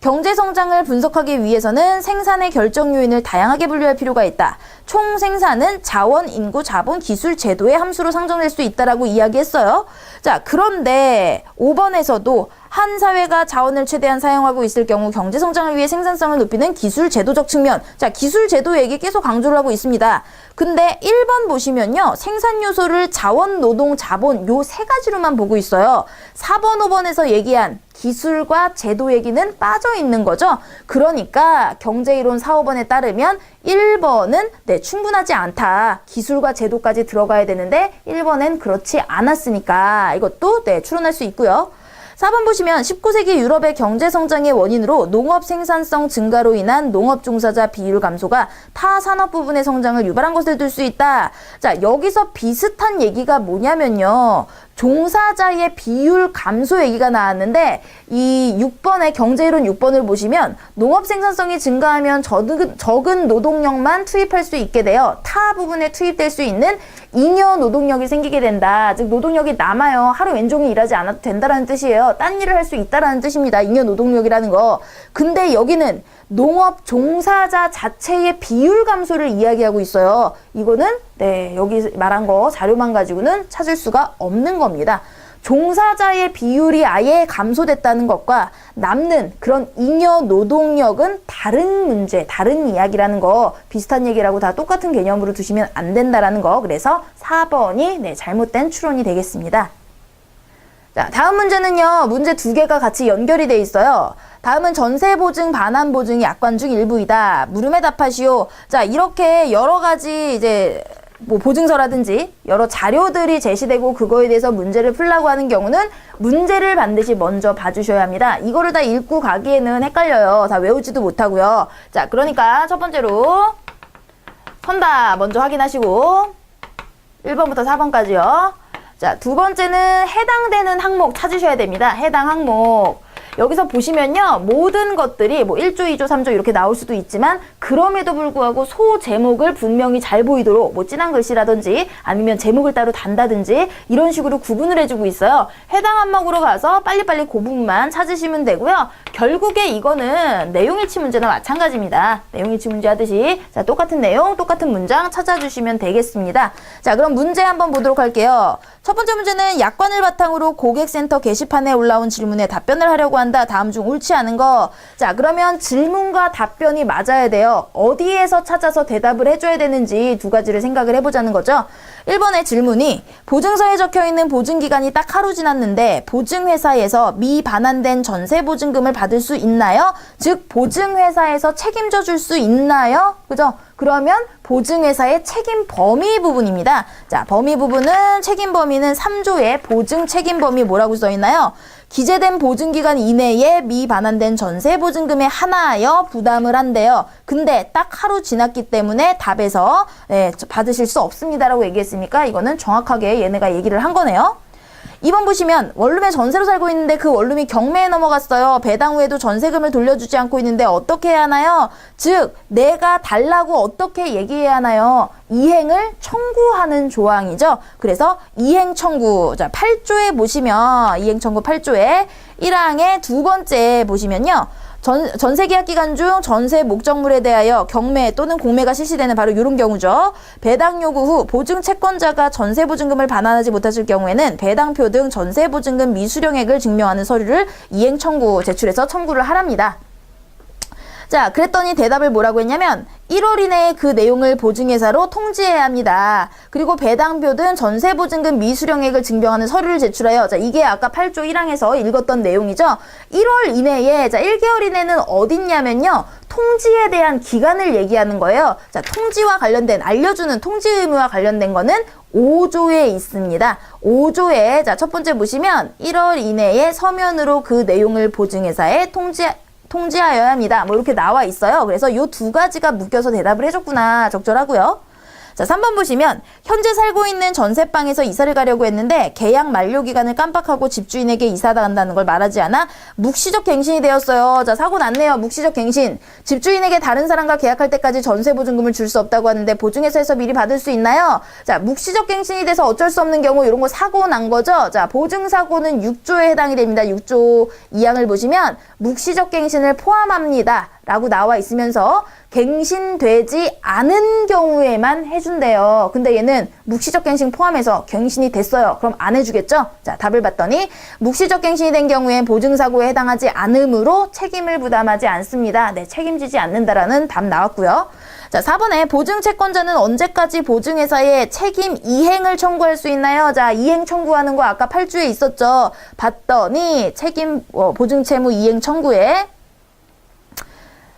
경제성장을 분석하기 위해서는 생산의 결정 요인을 다양하게 분류할 필요가 있다. 총 생산은 자원, 인구, 자본, 기술, 제도의 함수로 상정될 수 있다라고 이야기했어요. 자, 그런데 5번에서도 한 사회가 자원을 최대한 사용하고 있을 경우 경제 성장을 위해 생산성을 높이는 기술 제도적 측면. 자, 기술 제도 얘기 계속 강조를 하고 있습니다. 근데 1번 보시면요. 생산 요소를 자원, 노동, 자본 요 세 가지로만 보고 있어요. 4번, 5번에서 얘기한 기술과 제도 얘기는 빠져 있는 거죠. 그러니까 경제이론 4, 5번에 따르면 1번은 충분하지 않다. 기술과 제도까지 들어가야 되는데 1번엔 그렇지 않았으니까 이것도 추론할 수 있고요. 4번 보시면 19세기 유럽의 경제 성장의 원인으로 농업 생산성 증가로 인한 농업 종사자 비율 감소가 타 산업 부분의 성장을 유발한 것을 들 수 있다. 자, 여기서 비슷한 얘기가 뭐냐면요. 종사자의 비율 감소 얘기가 나왔는데 이 6번의 경제이론 6번을 보시면 농업 생산성이 증가하면 적은 노동력만 투입할 수 있게 되어 타 부분에 투입될 수 있는 잉여 노동력이 생기게 된다. 즉 노동력이 남아요. 하루 왼종일 일하지 않아도 된다라는 뜻이에요. 딴 일을 할 수 있다라는 뜻입니다. 잉여 노동력이라는 거. 근데 여기는 농업 종사자 자체의 비율 감소를 이야기하고 있어요. 이거는 여기 말한 거 자료만 가지고는 찾을 수가 없는 겁니다. 종사자의 비율이 아예 감소됐다는 것과 남는 그런 잉여 노동력은 다른 문제, 다른 이야기라는 거, 비슷한 얘기라고 다 똑같은 개념으로 두시면 안 된다라는 거. 그래서 4번이 잘못된 추론이 되겠습니다. 자, 다음 문제는요. 문제 두 개가 같이 연결이 돼 있어요. 다음은 전세보증, 반환보증이 약관 중 일부이다. 물음에 답하시오. 자, 이렇게 여러 가지 이제 뭐 보증서라든지 여러 자료들이 제시되고 그거에 대해서 문제를 풀라고 하는 경우는 문제를 반드시 먼저 봐주셔야 합니다. 이거를 다 읽고 가기에는 헷갈려요. 다 외우지도 못하고요. 자, 그러니까 첫 번째로 선다 먼저 확인하시고 1번부터 4번까지요. 자, 두 번째는 해당되는 항목 찾으셔야 됩니다. 해당 항목. 여기서 보시면요. 모든 것들이 뭐 1조, 2조, 3조 이렇게 나올 수도 있지만 그럼에도 불구하고 소 제목을 분명히 잘 보이도록 뭐 진한 글씨라든지 아니면 제목을 따로 단다든지 이런 식으로 구분을 해주고 있어요. 해당 항목으로 가서 빨리빨리 그 부분만 찾으시면 되고요. 결국에 이거는 내용일치 문제나 마찬가지입니다. 내용일치 문제 하듯이 자, 똑같은 내용, 똑같은 문장 찾아주시면 되겠습니다. 자, 그럼 문제 한번 보도록 할게요. 첫 번째 문제는 약관을 바탕으로 고객센터 게시판에 올라온 질문에 답변을 하려고 한다. 다음 중 옳지 않은 거. 자, 그러면 질문과 답변이 맞아야 돼요. 어디에서 찾아서 대답을 해줘야 되는지 두 가지를 생각을 해보자는 거죠. 1번의 질문이 보증서에 적혀있는 보증기간이 딱 하루 지났는데 보증회사에서 미반환된 전세보증금을 받을 수 있나요? 즉 보증회사에서 책임져 줄 수 있나요? 그죠? 그러면 보증회사의 책임 범위 부분입니다. 자, 범위 부분은 책임 범위는 3조의 보증 책임 범위 뭐라고 써 있나요? 기재된 보증기간 이내에 미반환된 전세보증금에 한하여 부담을 한대요. 근데 딱 하루 지났기 때문에 답에서 받으실 수 없습니다라고 얘기했으니까 이거는 정확하게 얘네가 얘기를 한 거네요. 2번 보시면 원룸에 전세로 살고 있는데 그 원룸이 경매에 넘어갔어요. 배당 후에도 전세금을 돌려주지 않고 있는데 어떻게 해야 하나요? 즉 내가 달라고 어떻게 얘기해야 하나요? 이행을 청구하는 조항이죠. 그래서 이행 청구. 자, 8조에 보시면 이행 청구 8조에 1항의 두 번째 보시면요. 전세 계약 기간 중 전세 목적물에 대하여 경매 또는 공매가 실시되는 바로 이런 경우죠. 배당 요구 후 보증 채권자가 전세 보증금을 반환하지 못하실 경우에는 배당표 등 전세 보증금 미수령액을 증명하는 서류를 이행 청구 제출해서 청구를 하랍니다. 자, 그랬더니 대답을 뭐라고 했냐면 1월 이내에 그 내용을 보증회사로 통지해야 합니다. 그리고 배당표 등 전세보증금 미수령액을 증명하는 서류를 제출하여 자, 이게 아까 8조 1항에서 읽었던 내용이죠. 1월 이내에 자, 1개월 이내는 어딨냐면요. 통지에 대한 기간을 얘기하는 거예요. 자, 통지와 관련된 알려주는 통지 의무와 관련된 거는 5조에 있습니다. 5조에 자, 첫 번째 보시면 1월 이내에 서면으로 그 내용을 보증회사에 통지하여야 합니다. 뭐 이렇게 나와 있어요. 그래서 요 두 가지가 묶여서 대답을 해줬구나. 적절하고요. 자, 3번 보시면 현재 살고 있는 전세방에서 이사를 가려고 했는데 계약 만료 기간을 깜빡하고 집주인에게 이사가 간다는 걸 말하지 않아 묵시적 갱신이 되었어요. 자, 사고 났네요. 묵시적 갱신. 집주인에게 다른 사람과 계약할 때까지 전세보증금을 줄 수 없다고 하는데 보증회사에서 미리 받을 수 있나요? 자, 묵시적 갱신이 돼서 어쩔 수 없는 경우 이런 거 사고 난 거죠. 자, 보증사고는 6조에 해당이 됩니다. 6조 2항을 보시면 묵시적 갱신을 포함합니다. 라고 나와 있으면서 갱신되지 않은 경우에만 해준대요. 근데 얘는 묵시적 갱신 포함해서 갱신이 됐어요. 그럼 안 해주겠죠? 자, 답을 봤더니 묵시적 갱신이 된 경우엔 보증사고에 해당하지 않으므로 책임을 부담하지 않습니다. 네, 책임지지 않는다라는 답 나왔고요. 자, 4번에 보증채권자는 언제까지 보증회사에 책임 이행을 청구할 수 있나요? 자, 이행 청구하는 거 아까 8조에 있었죠. 봤더니 책임 보증채무 이행 청구에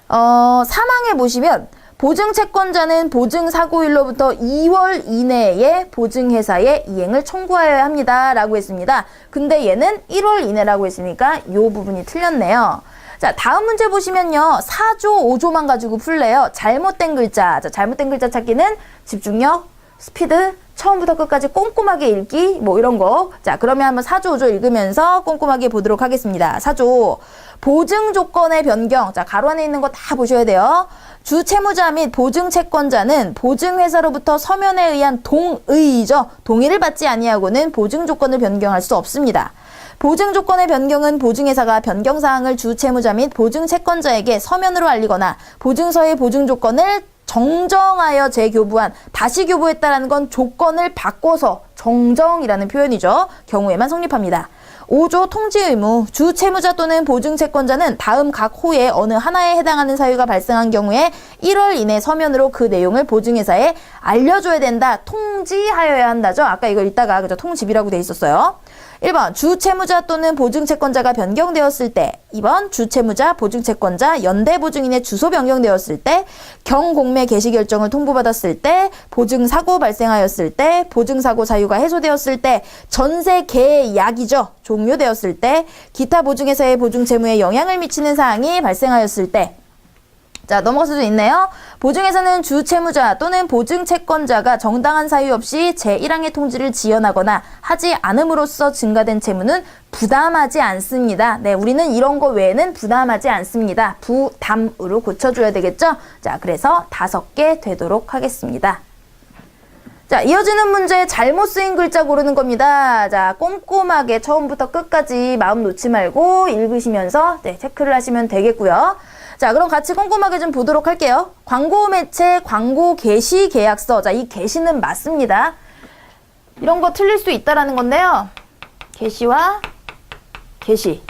3항에 보시면 보증채권자는 보증사고일로부터 2월 이내에 보증회사에 이행을 청구하여야 합니다. 라고 했습니다. 근데 얘는 1월 이내라고 했으니까 이 부분이 틀렸네요. 자, 다음 문제 보시면요. 4조, 5조만 가지고 풀래요. 잘못된 글자. 자, 잘못된 글자 찾기는 집중력, 스피드, 처음부터 끝까지 꼼꼼하게 읽기, 뭐 이런 거. 자, 그러면 한번 4조, 5조 읽으면서 꼼꼼하게 보도록 하겠습니다. 4조. 보증 조건의 변경. 자, 가로 안에 있는 거 다 보셔야 돼요. 주채무자 및 보증채권자는 보증회사로부터 서면에 의한 동의죠. 동의를 받지 아니하고는 보증 조건을 변경할 수 없습니다. 보증 조건의 변경은 보증회사가 변경사항을 주채무자 및 보증채권자에게 서면으로 알리거나 보증서의 보증 조건을 정정하여 재교부한, 다시 교부했다라는 건 조건을 바꿔서 정정이라는 표현이죠. 경우에만 성립합니다. 5조 통지 의무. 주채무자 또는 보증채권자는 다음 각 호에 어느 하나에 해당하는 사유가 발생한 경우에 1월 이내 서면으로 그 내용을 보증회사에 알려줘야 된다. 통지하여야 한다죠. 아까 이거 읽다가 그죠? 통지비라고 돼 있었어요. 1번 주채무자 또는 보증채권자가 변경되었을 때, 2번 주채무자, 보증채권자, 연대보증인의 주소 변경되었을 때, 경공매 개시 결정을 통보받았을 때, 보증사고 발생하였을 때, 보증사고 사유가 해소되었을 때, 전세 계약이죠. 종료되었을 때, 기타 보증회사의 보증채무에 영향을 미치는 사항이 발생하였을 때. 자, 넘어갈 수도 있네요. 보증회사는 주채무자 또는 보증채권자가 정당한 사유 없이 제1항의 통지를 지연하거나 하지 않음으로써 증가된 채무는 부담하지 않습니다. 네, 우리는 이런 거 외에는 부담하지 않습니다. 부담으로 고쳐줘야 되겠죠? 자, 그래서 5개 되도록 하겠습니다. 자, 이어지는 문제 잘못 쓰인 글자 고르는 겁니다. 자, 꼼꼼하게 처음부터 끝까지 마음 놓지 말고 읽으시면서 네, 체크를 하시면 되겠고요. 자, 그럼 같이 꼼꼼하게 좀 보도록 할게요. 광고 매체, 광고 게시 계약서. 자, 이 게시는 맞습니다. 이런 거 틀릴 수 있다라는 건데요. 게시와 게시.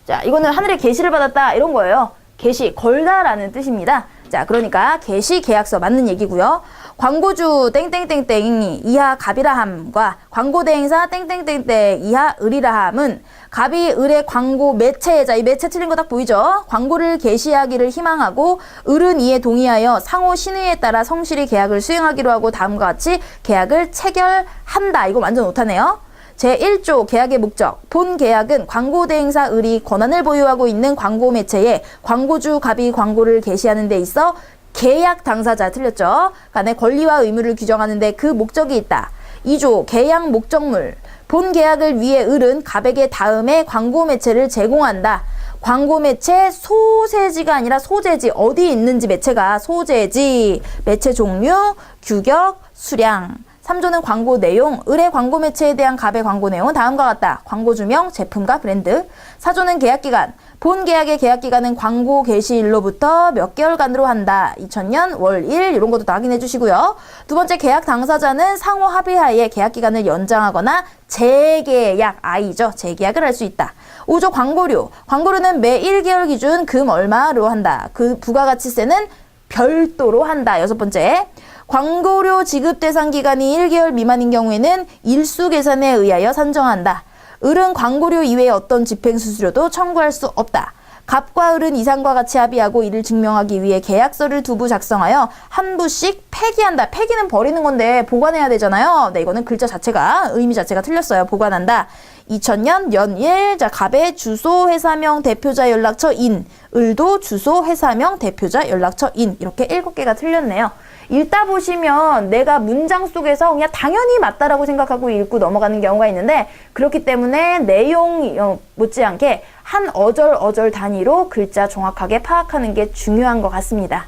자, 이거는 하늘에 게시를 받았다 이런 거예요. 게시, 걸다라는 뜻입니다. 자, 그러니까 게시 계약서 맞는 얘기고요. 광고주 땡땡땡땡 이하 갑이라함과 광고대행사 땡땡땡땡 이하 을이라함은 갑이 을의 광고 매체, 자, 이 매체 틀린 거 딱 보이죠? 광고를 게시하기를 희망하고 을은 이에 동의하여 상호 신의에 따라 성실히 계약을 수행하기로 하고 다음과 같이 계약을 체결한다. 이거 완전 오타네요. 제1조 계약의 목적. 본 계약은 광고대행사 을이 권한을 보유하고 있는 광고 매체에 광고주 갑이 광고를 게시하는 데 있어 계약 당사자 틀렸죠? 간의 권리와 의무를 규정하는 데 그 목적이 있다. 2조 계약 목적물. 본 계약을 위해 을은 갑에게 다음에 광고 매체를 제공한다. 광고 매체 소재지가 아니라 소재지. 어디 있는지 매체가 소재지. 매체 종류, 규격, 수량. 3조는 광고 내용. 을의 광고 매체에 대한 갑의 광고 내용은 다음과 같다. 광고 주명, 제품과 브랜드. 4조는 계약 기간. 본 계약의 계약 기간은 광고 게시일로부터 몇 개월간으로 한다. 2000년 월 1 이런 것도 확인해 주시고요. 두 번째 계약 당사자는 상호 합의하에 계약 기간을 연장하거나 재계약, I죠. 재계약을 할 수 있다. 5조 광고료. 광고료는 매 1개월 기준 금 얼마로 한다. 그 부가가치세는 별도로 한다. 6번째. 광고료 지급 대상 기간이 1개월 미만인 경우에는 일수 계산에 의하여 산정한다. 을은 광고료 이외의 어떤 집행수수료도 청구할 수 없다. 갑과 을은 이상과 같이 합의하고 이를 증명하기 위해 계약서를 2부 작성하여 한 부씩 폐기한다. 폐기는 버리는 건데 보관해야 되잖아요. 네, 이거는 글자 자체가, 의미 자체가 틀렸어요. 보관한다. 2000년 연일. 자, 갑의 주소, 회사명, 대표자, 연락처, 인. 을도 주소, 회사명, 대표자, 연락처, 인. 이렇게 7개가 틀렸네요. 읽다 보시면 내가 문장 속에서 그냥 당연히 맞다라고 생각하고 읽고 넘어가는 경우가 있는데, 그렇기 때문에 내용 못지않게 한 어절 단위로 글자 정확하게 파악하는 게 중요한 것 같습니다.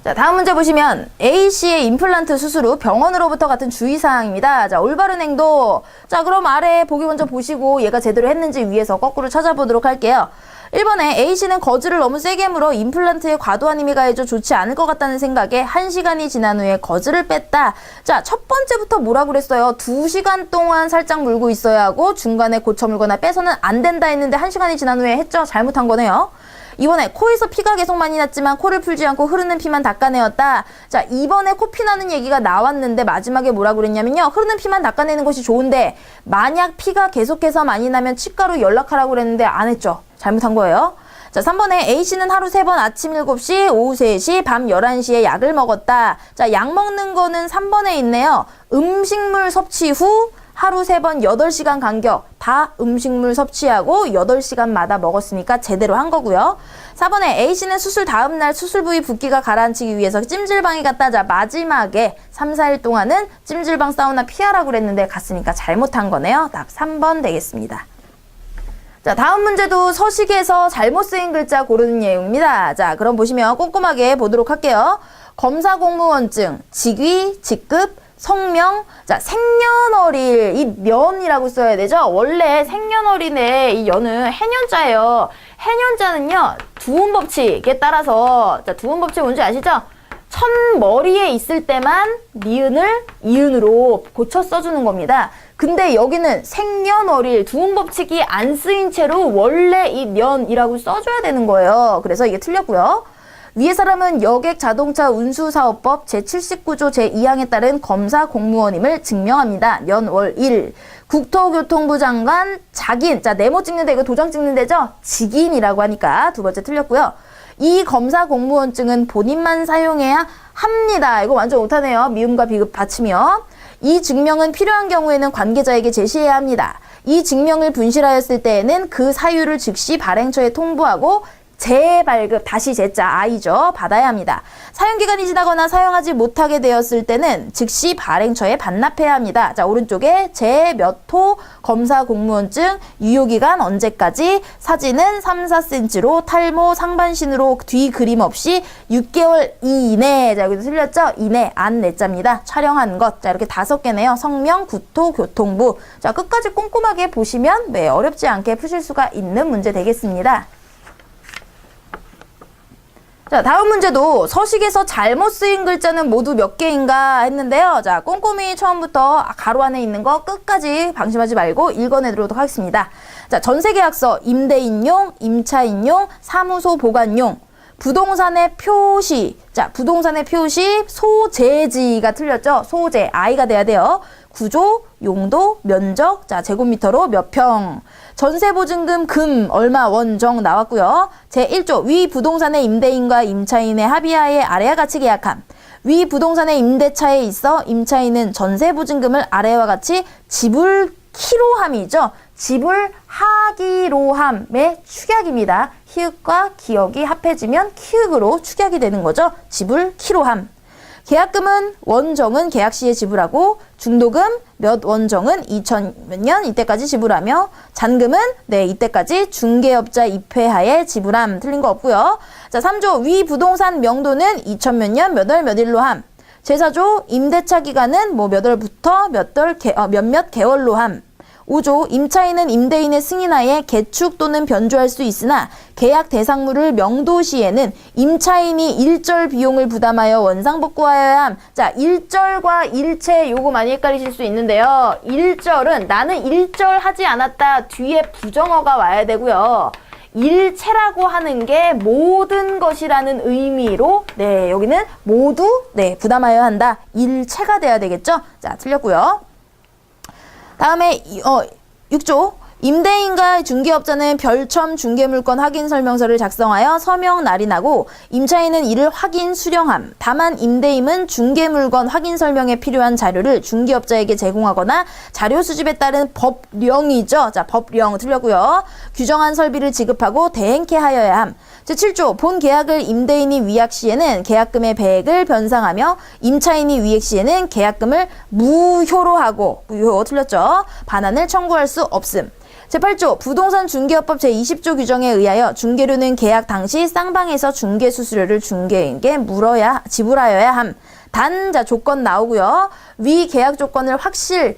자, 다음 문제 보시면 A씨의 임플란트 수술 후 병원으로부터 같은 주의사항입니다. 자, 올바른 행동. 자, 그럼 아래 보기 먼저 보시고 얘가 제대로 했는지 위에서 거꾸로 찾아보도록 할게요. 1번에 A씨는 거즈를 너무 세게 물어 임플란트에 과도한 힘이 가해져 좋지 않을 것 같다는 생각에 1시간이 지난 후에 거즈를 뺐다. 자, 첫 번째부터 뭐라고 그랬어요? 2시간 동안 살짝 물고 있어야 하고 중간에 고쳐 물거나 빼서는 안 된다 했는데 1시간이 지난 후에 했죠? 잘못한 거네요. 이번에 코에서 피가 계속 많이 났지만 코를 풀지 않고 흐르는 피만 닦아내었다. 자, 이번에 코피 나는 얘기가 나왔는데 마지막에 뭐라고 그랬냐면요. 흐르는 피만 닦아내는 것이 좋은데 만약 피가 계속해서 많이 나면 치과로 연락하라고 그랬는데 안 했죠. 잘못한 거예요. 자, 3번에 A씨는 하루 3번 아침 7시, 오후 3시, 밤 11시에 약을 먹었다. 자, 약 먹는 거는 3번에 있네요. 음식물 섭취 후 하루 3번 8시간 간격 다 음식물 섭취하고 8시간마다 먹었으니까 제대로 한 거고요. 4번에 A씨는 수술 다음날 수술 부위 붓기가 가라앉히기 위해서 찜질방에 갔다. 자, 마지막에 3, 4일 동안은 찜질방 사우나 피하라고 그랬는데 갔으니까 잘못한 거네요. 답 3번 되겠습니다. 자, 다음 문제도 서식에서 잘못 쓰인 글자 고르는 내용입니다. 자, 그럼 보시면 꼼꼼하게 보도록 할게요. 검사 공무원증, 직위, 직급, 성명, 자, 생년월일, 이 년이라고 써야 되죠? 원래 생년월일의 이 년은 해년자예요. 해년자는요, 두음법칙에 따라서, 자, 두음법칙 뭔지 아시죠? 첫 머리에 있을 때만 니은을 이은으로 고쳐 써주는 겁니다. 근데 여기는 생년월일, 두음법칙이 안 쓰인 채로 원래 이 년이라고 써줘야 되는 거예요. 그래서 이게 틀렸고요. 위의 사람은 여객 자동차 운수사업법 제79조 제2항에 따른 검사 공무원임을 증명합니다. 년, 월, 일. 국토교통부 장관 작인. 자, 네모 찍는데 이거 도장 찍는 데죠? 직인이라고 하니까 두 번째 틀렸고요. 이 검사 공무원증은 본인만 사용해야 합니다. 이거 완전 못하네요. 미음과 비급 받치며. 이 증명은 필요한 경우에는 관계자에게 제시해야 합니다. 이 증명을 분실하였을 때에는 그 사유를 즉시 발행처에 통보하고 재발급, 다시 제자, I죠. 받아야 합니다. 사용기간이 지나거나 사용하지 못하게 되었을 때는 즉시 발행처에 반납해야 합니다. 자, 오른쪽에 제 몇 호 검사 공무원증, 유효기간 언제까지, 사진은 3, 4cm로 탈모 상반신으로 뒤 그림 없이 6개월 이내. 자, 여기도 틀렸죠? 이내, 안 내자입니다. 촬영한 것. 자, 이렇게 5개네요. 성명, 국토, 교통부. 자, 끝까지 꼼꼼하게 보시면 네, 어렵지 않게 푸실 수가 있는 문제 되겠습니다. 자, 다음 문제도 서식에서 잘못 쓰인 글자는 모두 몇 개인가 했는데요. 자, 꼼꼼히 처음부터 가로 안에 있는 거 끝까지 방심하지 말고 읽어내도록 하겠습니다. 자, 전세계약서, 임대인용, 임차인용, 사무소 보관용, 부동산의 표시. 자, 부동산의 표시, 소재지가 틀렸죠? 소재, I가 돼야 돼요. 구조, 용도, 면적, 자, 제곱미터로 몇 평. 전세보증금 금 얼마 원정 나왔고요. 제1조 위 부동산의 임대인과 임차인의 합의하에 아래와 같이 계약함. 위 부동산의 임대차에 있어 임차인은 전세보증금을 아래와 같이 지불키로 함이죠. 지불하기로 함의 축약입니다. 히읗과 기역이 합해지면 키읔으로 축약이 되는 거죠. 지불키로 함. 계약금은 원정은 계약 시에 지불하고 중도금 몇 원정은 2000년 이때까지 지불하며 잔금은 네 이때까지 중개업자 입회하에 지불함. 틀린 거 없고요. 자, 3조 위 부동산 명도는 2000몇 년 몇 월 몇 일로 함. 제4조 임대차 기간은 뭐 몇 월부터 몇몇 개월로 함. 5조 임차인은 임대인의 승인하에 개축 또는 변조할 수 있으나 계약 대상물을 명도 시에는 임차인이 일절 비용을 부담하여 원상복구하여야 함. 자, 일절과 일체 요거 많이 헷갈리실 수 있는데요. 일절은 나는 일절 하지 않았다 뒤에 부정어가 와야 되고요. 일체라고 하는 게 모든 것이라는 의미로 네 여기는 모두 네 부담하여야 한다. 일체가 돼야 되겠죠. 자, 틀렸고요. 다음에 6조 임대인과 중개업자는 별첨 중개물건 확인 설명서를 작성하여 서명 날인하고 임차인은 이를 확인 수령함. 다만 임대인은 중개물건 확인 설명에 필요한 자료를 중개업자에게 제공하거나 자료 수집에 따른 법령이죠. 자, 법령 틀렸고요. 규정한 설비를 지급하고 대행케 하여야 함. 제7조 본 계약을 임대인이 위약 시에는 계약금의 배액을 변상하며 임차인이 위액 시에는 계약금을 무효로 하고 무효 틀렸죠. 반환을 청구할 수 없음. 제8조 부동산 중개업법 제20조 규정에 의하여 중개료는 계약 당시 쌍방에서 중개 수수료를 중개인에게 지불하여야 함. 단, 자, 조건 나오고요. 위 계약 조건을 확실히,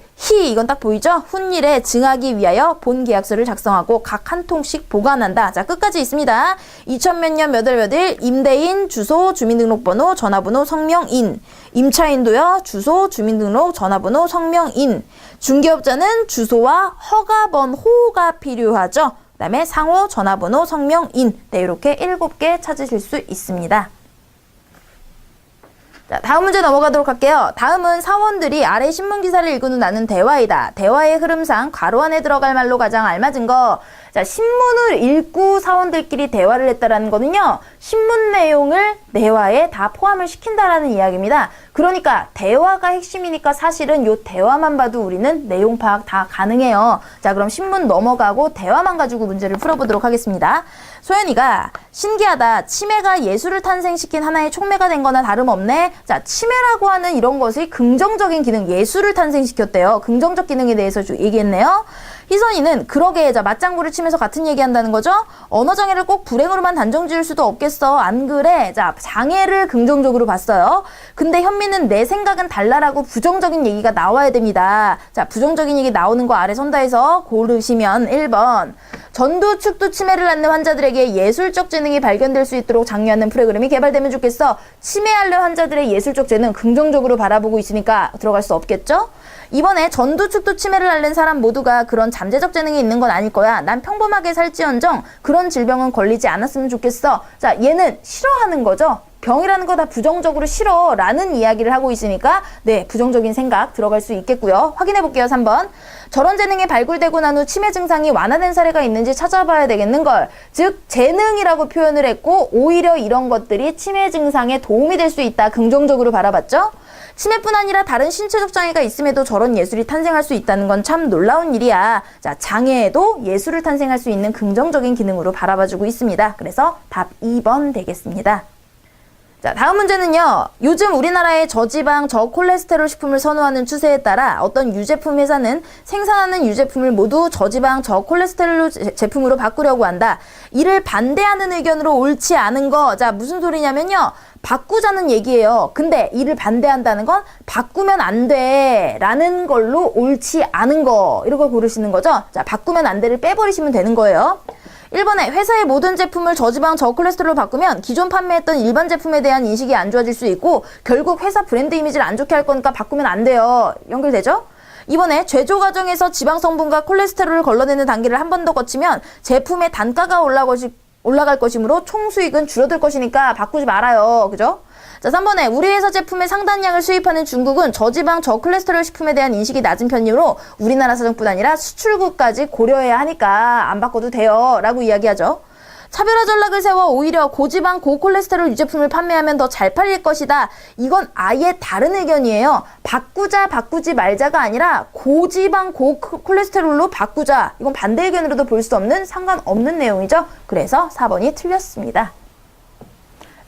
이건 딱 보이죠? 훈일에 증하기 위하여 본 계약서를 작성하고 각 한 통씩 보관한다. 자, 끝까지 있습니다. 2000몇 년 몇 월 몇 일, 임대인, 주소, 주민등록번호, 전화번호, 성명인. 임차인도요, 주소, 주민등록, 전화번호, 성명인. 중개업자는 주소와 허가번호가 필요하죠. 그 다음에 상호, 전화번호, 성명인. 네, 이렇게 7개 찾으실 수 있습니다. 자, 다음 문제 넘어가도록 할게요. 다음은 사원들이 아래 신문기사를 읽은 후 나눈 대화이다. 대화의 흐름상 괄호 안에 들어갈 말로 가장 알맞은 거. 자, 신문을 읽고 사원들끼리 대화를 했다라는 거는요, 신문 내용을 대화에 다 포함을 시킨다라는 이야기입니다. 그러니까 대화가 핵심이니까 사실은 요 대화만 봐도 우리는 내용 파악 다 가능해요. 자, 그럼 신문 넘어가고 대화만 가지고 문제를 풀어보도록 하겠습니다. 소연이가 신기하다. 치매가 예술을 탄생시킨 하나의 촉매가 된 거나 다름없네. 자, 치매라고 하는 이런 것이 긍정적인 기능, 예술을 탄생시켰대요. 긍정적 기능에 대해서 얘기했네요. 희선이는 그러게, 자, 맞장구를 치면서 같은 얘기한다는 거죠. 언어장애를 꼭 불행으로만 단정 지을 수도 없겠어. 안 그래? 자, 장애를 긍정적으로 봤어요. 근데 현미는 내 생각은 달라라고 부정적인 얘기가 나와야 됩니다. 자, 부정적인 얘기 나오는 거 아래 선다해서 고르시면 1번. 전두, 축두 치매를 앓는 환자들에게 예술적 재능이 발견될 수 있도록 장려하는 프로그램이 개발되면 좋겠어. 치매 앓는 환자들의 예술적 재능 긍정적으로 바라보고 있으니까 들어갈 수 없겠죠? 이번에 전두, 축두 치매를 앓는 사람 모두가 그런 잠재적 재능이 있는 건 아닐 거야. 난 평범하게 살지언정 그런 질병은 걸리지 않았으면 좋겠어. 자, 얘는 싫어하는 거죠. 병이라는 거 다 부정적으로 싫어 라는 이야기를 하고 있으니까 네, 부정적인 생각 들어갈 수 있겠고요. 확인해 볼게요. 3번. 저런 재능이 발굴되고 난 후 치매 증상이 완화된 사례가 있는지 찾아봐야 되겠는걸. 즉 재능이라고 표현을 했고 오히려 이런 것들이 치매 증상에 도움이 될 수 있다. 긍정적으로 바라봤죠. 치매뿐 아니라 다른 신체적 장애가 있음에도 저런 예술이 탄생할 수 있다는 건 참 놀라운 일이야. 자, 장애에도 예술을 탄생할 수 있는 긍정적인 기능으로 바라봐주고 있습니다. 그래서 답 2번 되겠습니다. 자, 다음 문제는요. 요즘 우리나라의 저지방, 저콜레스테롤 식품을 선호하는 추세에 따라 어떤 유제품 회사는 생산하는 유제품을 모두 저지방, 저콜레스테롤 제품으로 바꾸려고 한다. 이를 반대하는 의견으로 옳지 않은 거. 자, 무슨 소리냐면요. 바꾸자는 얘기예요. 근데 이를 반대한다는 건 바꾸면 안 돼 라는 걸로 옳지 않은 거. 이런 걸 고르시는 거죠. 자, 바꾸면 안 돼를 빼버리시면 되는 거예요. 1번에 회사의 모든 제품을 저지방 저콜레스테롤로 바꾸면 기존 판매했던 일반 제품에 대한 인식이 안 좋아질 수 있고 결국 회사 브랜드 이미지를 안 좋게 할 거니까 바꾸면 안 돼요. 연결되죠? 2번에 제조 과정에서 지방 성분과 콜레스테롤을 걸러내는 단계를 한 번 더 거치면 제품의 단가가 올라갈 것이므로 총 수익은 줄어들 것이니까 바꾸지 말아요. 그죠? 자, 3번에 우리 회사 제품의 상당량을 수입하는 중국은 저지방 저콜레스테롤 식품에 대한 인식이 낮은 편이므로 우리나라 사정뿐 아니라 수출국까지 고려해야 하니까 안 바꿔도 돼요 라고 이야기하죠. 차별화 전략을 세워 오히려 고지방 고콜레스테롤 유제품을 판매하면 더 잘 팔릴 것이다. 이건 아예 다른 의견이에요. 바꾸자 바꾸지 말자가 아니라 고지방 고콜레스테롤로 바꾸자. 이건 반대 의견으로도 볼 수 없는 상관없는 내용이죠. 그래서 4번이 틀렸습니다.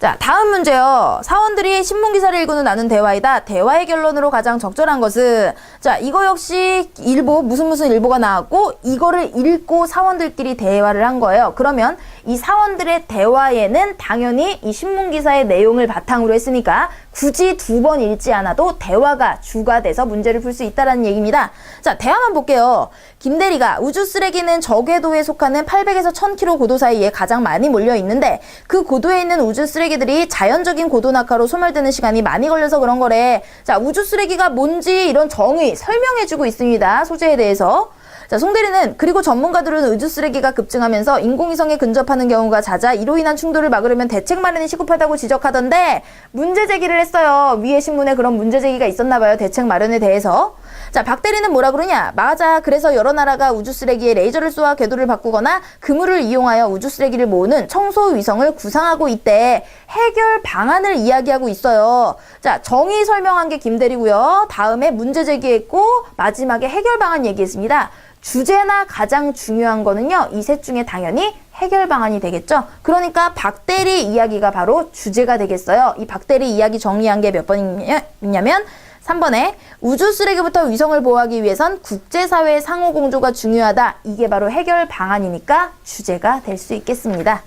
자, 다음 문제요. 사원들이 신문기사를 읽고는 나눈 대화이다. 대화의 결론으로 가장 적절한 것은, 자, 이거 역시 일보, 무슨 일보가 나왔고 이거를 읽고 사원들끼리 대화를 한 거예요. 그러면 이 사원들의 대화에는 당연히 이 신문기사의 내용을 바탕으로 했으니까 굳이 두 번 읽지 않아도 대화가 주가 돼서 문제를 풀 수 있다는 얘기입니다. 자, 대화만 볼게요. 김대리가 우주 쓰레기는 저궤도에 속하는 800에서 1000km 고도 사이에 가장 많이 몰려 있는데 그 고도에 있는 우주 쓰레기들이 자연적인 고도 낙하로 소멸되는 시간이 많이 걸려서 그런 거래. 자, 우주 쓰레기가 뭔지 이런 정의 설명해주고 있습니다. 소재에 대해서. 자, 송대리는 그리고 전문가들은 우주 쓰레기가 급증하면서 인공위성에 근접하는 경우가 잦아 이로 인한 충돌을 막으려면 대책 마련이 시급하다고 지적하던데 문제 제기를 했어요. 위에 신문에 그런 문제 제기가 있었나 봐요. 대책 마련에 대해서. 자, 박대리는 뭐라 그러냐? 맞아. 그래서 여러 나라가 우주 쓰레기에 레이저를 쏘아 궤도를 바꾸거나 그물을 이용하여 우주 쓰레기를 모으는 청소 위성을 구상하고 있대. 해결 방안을 이야기하고 있어요. 자, 정의 설명한 게 김대리고요. 다음에 문제 제기했고 마지막에 해결 방안 얘기했습니다. 주제나 가장 중요한 거는요. 이 셋 중에 당연히 해결 방안이 되겠죠. 그러니까 박대리 이야기가 바로 주제가 되겠어요. 이 박대리 이야기 정리한 게 몇 번이냐면 3번에 우주 쓰레기부터 위성을 보호하기 위해선 국제사회의 상호 공조가 중요하다. 이게 바로 해결 방안이니까 주제가 될 수 있겠습니다.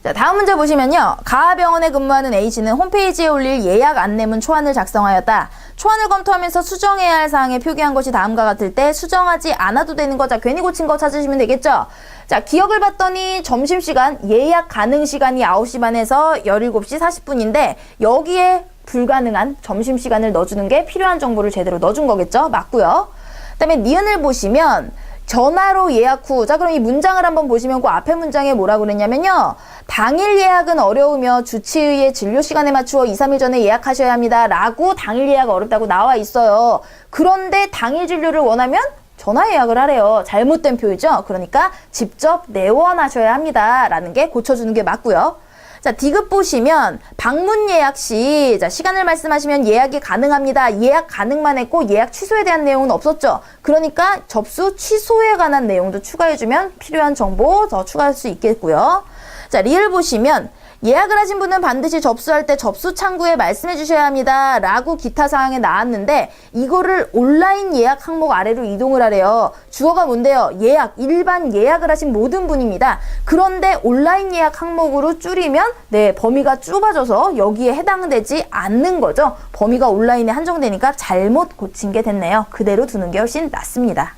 자, 다음 문제 보시면요. 가하병원에 근무하는 A씨는 홈페이지에 올릴 예약 안내문 초안을 작성하였다. 초안을 검토하면서 수정해야 할 사항에 표기한 것이 다음과 같을 때 수정하지 않아도 되는 거, 자, 괜히 고친 거 찾으시면 되겠죠. 자, 기억을 봤더니 점심시간 예약 가능 시간이 9시 반에서 17시 40분인데 여기에 불가능한 점심시간을 넣어주는 게 필요한 정보를 제대로 넣어준 거겠죠. 맞고요. 그 다음에 니은을 보시면 전화로 예약 후, 자, 그럼 이 문장을 한번 보시면 그 앞에 문장에 뭐라고 그랬냐면요. 당일 예약은 어려우며 주치의의 진료 시간에 맞추어 2, 3일 전에 예약하셔야 합니다. 라고 당일 예약 어렵다고 나와 있어요. 그런데 당일 진료를 원하면 전화 예약을 하래요. 잘못된 표이죠. 그러니까 직접 내원하셔야 합니다. 라는 게 고쳐주는 게 맞고요. 자, 디귿 보시면 방문 예약 시 자, 시간을 말씀하시면 예약이 가능합니다. 예약 가능만 했고 예약 취소에 대한 내용은 없었죠. 그러니까 접수 취소에 관한 내용도 추가해주면 필요한 정보 더 추가할 수 있겠고요. 자, 리을 보시면 예약을 하신 분은 반드시 접수할 때 접수 창구에 말씀해 주셔야 합니다. 라고 기타 사항에 나왔는데 이거를 온라인 예약 항목 아래로 이동을 하래요. 주어가 뭔데요? 예약, 일반 예약을 하신 모든 분입니다. 그런데 온라인 예약 항목으로 줄이면 네, 범위가 좁아져서 여기에 해당되지 않는 거죠. 범위가 온라인에 한정되니까 잘못 고친 게 됐네요. 그대로 두는 게 훨씬 낫습니다.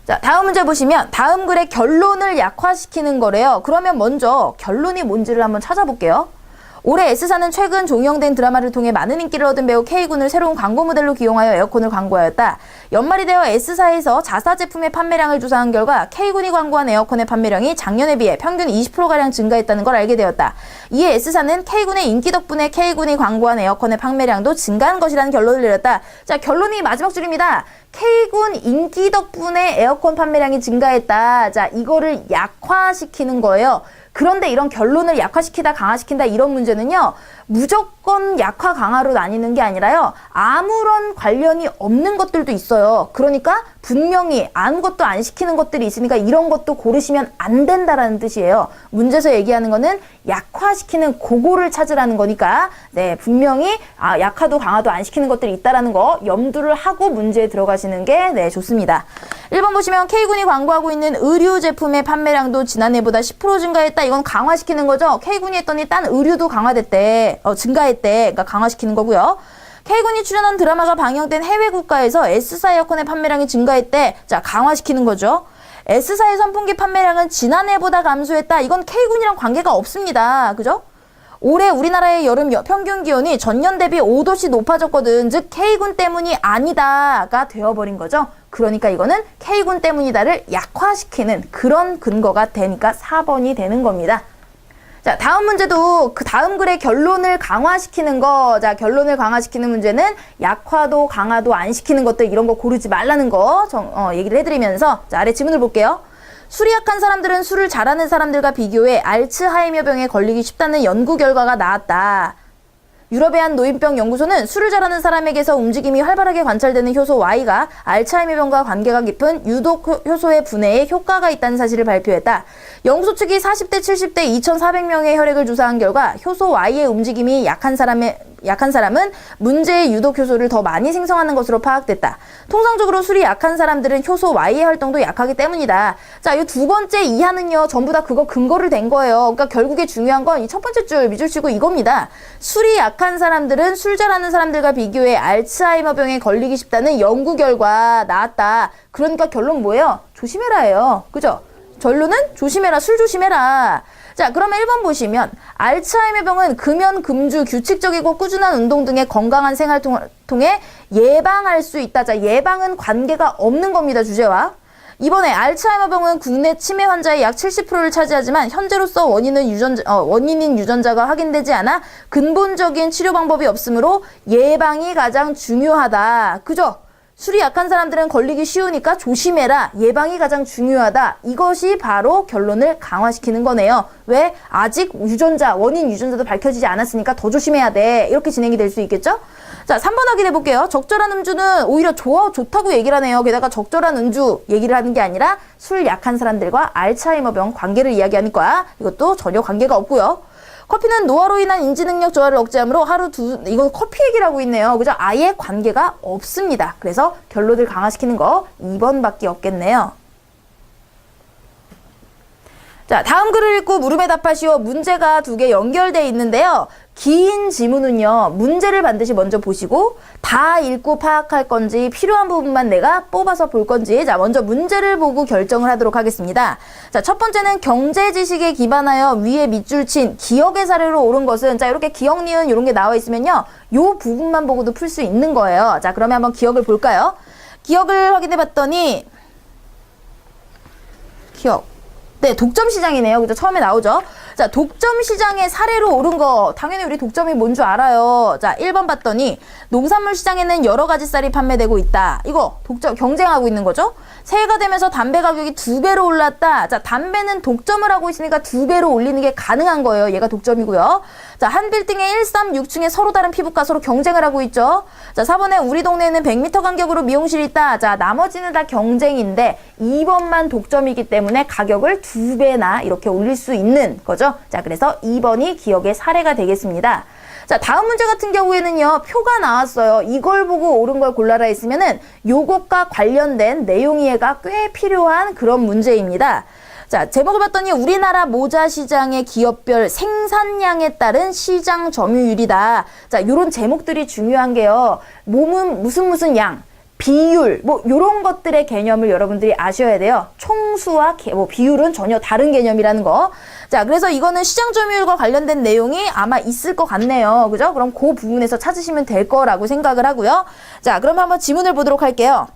자, 다음 문제 보시면 다음 글의 결론을 약화시키는 거래요. 그러면 먼저 결론이 뭔지를 한번 찾아볼게요. 올해 S사는 최근 종영된 드라마를 통해 많은 인기를 얻은 배우 K군을 새로운 광고 모델로 기용하여 에어컨을 광고하였다. 연말이 되어 S사에서 자사 제품의 판매량을 조사한 결과 K군이 광고한 에어컨의 판매량이 작년에 비해 평균 20%가량 증가했다는 걸 알게 되었다. 이에 S사는 K군의 인기 덕분에 K군이 광고한 에어컨의 판매량도 증가한 것이라는 결론을 내렸다. 자, 결론이 마지막 줄입니다. K군 인기 덕분에 에어컨 판매량이 증가했다. 자, 이거를 약화시키는 거예요. 그런데 이런 결론을 약화시키다 강화시킨다 이런 문제는요. 무조건 약화 강화로 나뉘는 게 아니라요. 아무런 관련이 없는 것들도 있어요. 그러니까 분명히 아무것도 안 시키는 것들이 있으니까 이런 것도 고르시면 안 된다라는 뜻이에요. 문제에서 얘기하는 거는 약화시키는 그거를 찾으라는 거니까 네, 분명히 약화도 강화도 안 시키는 것들이 있다라는 거 염두를 하고 문제에 들어가시는 게 네, 좋습니다. 1번 보시면 K군이 광고하고 있는 의류 제품의 판매량도 지난해보다 10% 증가했다. 이건 강화시키는 거죠. K군이 했더니 딴 의류도 강화됐대. 증가했대. 그러니까 강화시키는 거고요. K군이 출연한 드라마가 방영된 해외 국가에서 S사 에어컨의 판매량이 증가했대. 자, 강화시키는 거죠. S사의 선풍기 판매량은 지난해보다 감소했다. 이건 K군이랑 관계가 없습니다. 그죠? 올해 우리나라의 여름 평균 기온이 전년 대비 5도씩 높아졌거든. 즉 K군 때문이 아니다가 되어버린 거죠. 그러니까 이거는 K군 때문이다를 약화시키는 그런 근거가 되니까 4번이 되는 겁니다. 자, 다음 문제도 그 다음 글의 결론을 강화시키는 거. 자, 결론을 강화시키는 문제는 약화도 강화도 안 시키는 것들 이런 거 고르지 말라는 거 얘기를 해드리면서 자, 아래 지문을 볼게요. 술이 약한 사람들은 술을 잘하는 사람들과 비교해 알츠하이머병에 걸리기 쉽다는 연구 결과가 나왔다. 유럽의 한 노인병 연구소는 술을 잘하는 사람에게서 움직임이 활발하게 관찰되는 효소 Y가 알츠하이머병과 관계가 깊은 유독 효소의 분해에 효과가 있다는 사실을 발표했다. 연구소 측이 40대, 70대 2,400명의 혈액을 조사한 결과 효소 Y의 움직임이 약한 사람은 문제의 유독 효소를 더 많이 생성하는 것으로 파악됐다. 통상적으로 술이 약한 사람들은 효소 Y의 활동도 약하기 때문이다. 자, 이 두 번째 이하는요, 전부 다 그거 근거를 댄 거예요. 그러니까 결국에 중요한 건 이 첫 번째 줄, 밑줄 치고 이겁니다. 술이 약한 사람들은 술 잘하는 사람들과 비교해 알츠하이머병에 걸리기 쉽다는 연구 결과 나왔다. 그러니까 결론 뭐예요? 조심해라예요. 그죠? 결론은 조심해라, 술 조심해라. 자, 그러면 1번 보시면 알츠하이머병은 금연, 금주, 규칙적이고 꾸준한 운동 등의 건강한 생활 통해 예방할 수 있다. 자, 예방은 관계가 없는 겁니다, 주제와. 이번에 알츠하이머병은 국내 치매 환자의 약 70%를 차지하지만 현재로서 원인인 유전자가 확인되지 않아 근본적인 치료 방법이 없으므로 예방이 가장 중요하다. 그죠? 술이 약한 사람들은 걸리기 쉬우니까 조심해라. 예방이 가장 중요하다. 이것이 바로 결론을 강화시키는 거네요. 왜? 아직 원인 유전자도 밝혀지지 않았으니까 더 조심해야 돼. 이렇게 진행이 될 수 있겠죠? 자, 3번 확인해 볼게요. 적절한 음주는 오히려 좋다고 얘기를 하네요. 게다가 적절한 음주 얘기를 하는 게 아니라 술 약한 사람들과 알츠하이머병 관계를 이야기하는 거야. 이것도 전혀 관계가 없고요. 커피는 노화로 인한 인지능력 저하를 억제하므로 이건 커피 얘기를 하고 있네요. 그죠? 아예 관계가 없습니다. 그래서 결론을 강화시키는 거 2번밖에 없겠네요. 자, 다음 글을 읽고 물음에 답하시오. 문제가 2개 연결되어 있는데요. 긴 지문은요, 문제를 반드시 먼저 보시고 다 읽고 파악할 건지 필요한 부분만 내가 뽑아서 볼 건지 자, 먼저 문제를 보고 결정을 하도록 하겠습니다. 자, 첫 번째는 경제 지식에 기반하여 위에 밑줄 친 기억의 사례로 옳은 것은 자, 이렇게 기억, 니은 이런 게 나와 있으면요, 요 부분만 보고도 풀 수 있는 거예요. 자, 그러면 한번 기억을 볼까요? 기억을 확인해 봤더니 기억 네, 독점 시장이네요. 그죠? 처음에 나오죠? 자, 독점 시장의 사례로 오른 거, 당연히 우리 독점이 뭔 줄 알아요. 자, 1번 봤더니, 농산물 시장에는 여러 가지 쌀이 판매되고 있다. 이거, 독점, 경쟁하고 있는 거죠? 새해가 되면서 담배 가격이 2배로 올랐다. 자, 담배는 독점을 하고 있으니까 2배로 올리는 게 가능한 거예요. 얘가 독점이고요. 자, 한 빌딩의 1, 3, 6층에 서로 다른 피부과 서로 경쟁을 하고 있죠. 자, 4번에 우리 동네에는 100m 간격으로 미용실이 있다. 자, 나머지는 다 경쟁인데 2번만 독점이기 때문에 가격을 2배나 이렇게 올릴 수 있는 거죠. 자, 그래서 2번이 기억의 사례가 되겠습니다. 자, 다음 문제 같은 경우에는요, 표가 나왔어요. 이걸 보고 옳은 걸 골라라 했으면은 요것과 관련된 내용 이해가 꽤 필요한 그런 문제입니다. 자, 제목을 봤더니 우리나라 모자 시장의 기업별 생산량에 따른 시장 점유율이다. 자, 요런 제목들이 중요한 게요. 몸은 무슨 양, 비율, 뭐 요런 것들의 개념을 여러분들이 아셔야 돼요. 총수와 비율은 전혀 다른 개념이라는 거. 자, 그래서 이거는 시장 점유율과 관련된 내용이 아마 있을 것 같네요. 그죠? 그럼 그 부분에서 찾으시면 될 거라고 생각을 하고요. 자, 그럼 한번 지문을 보도록 할게요.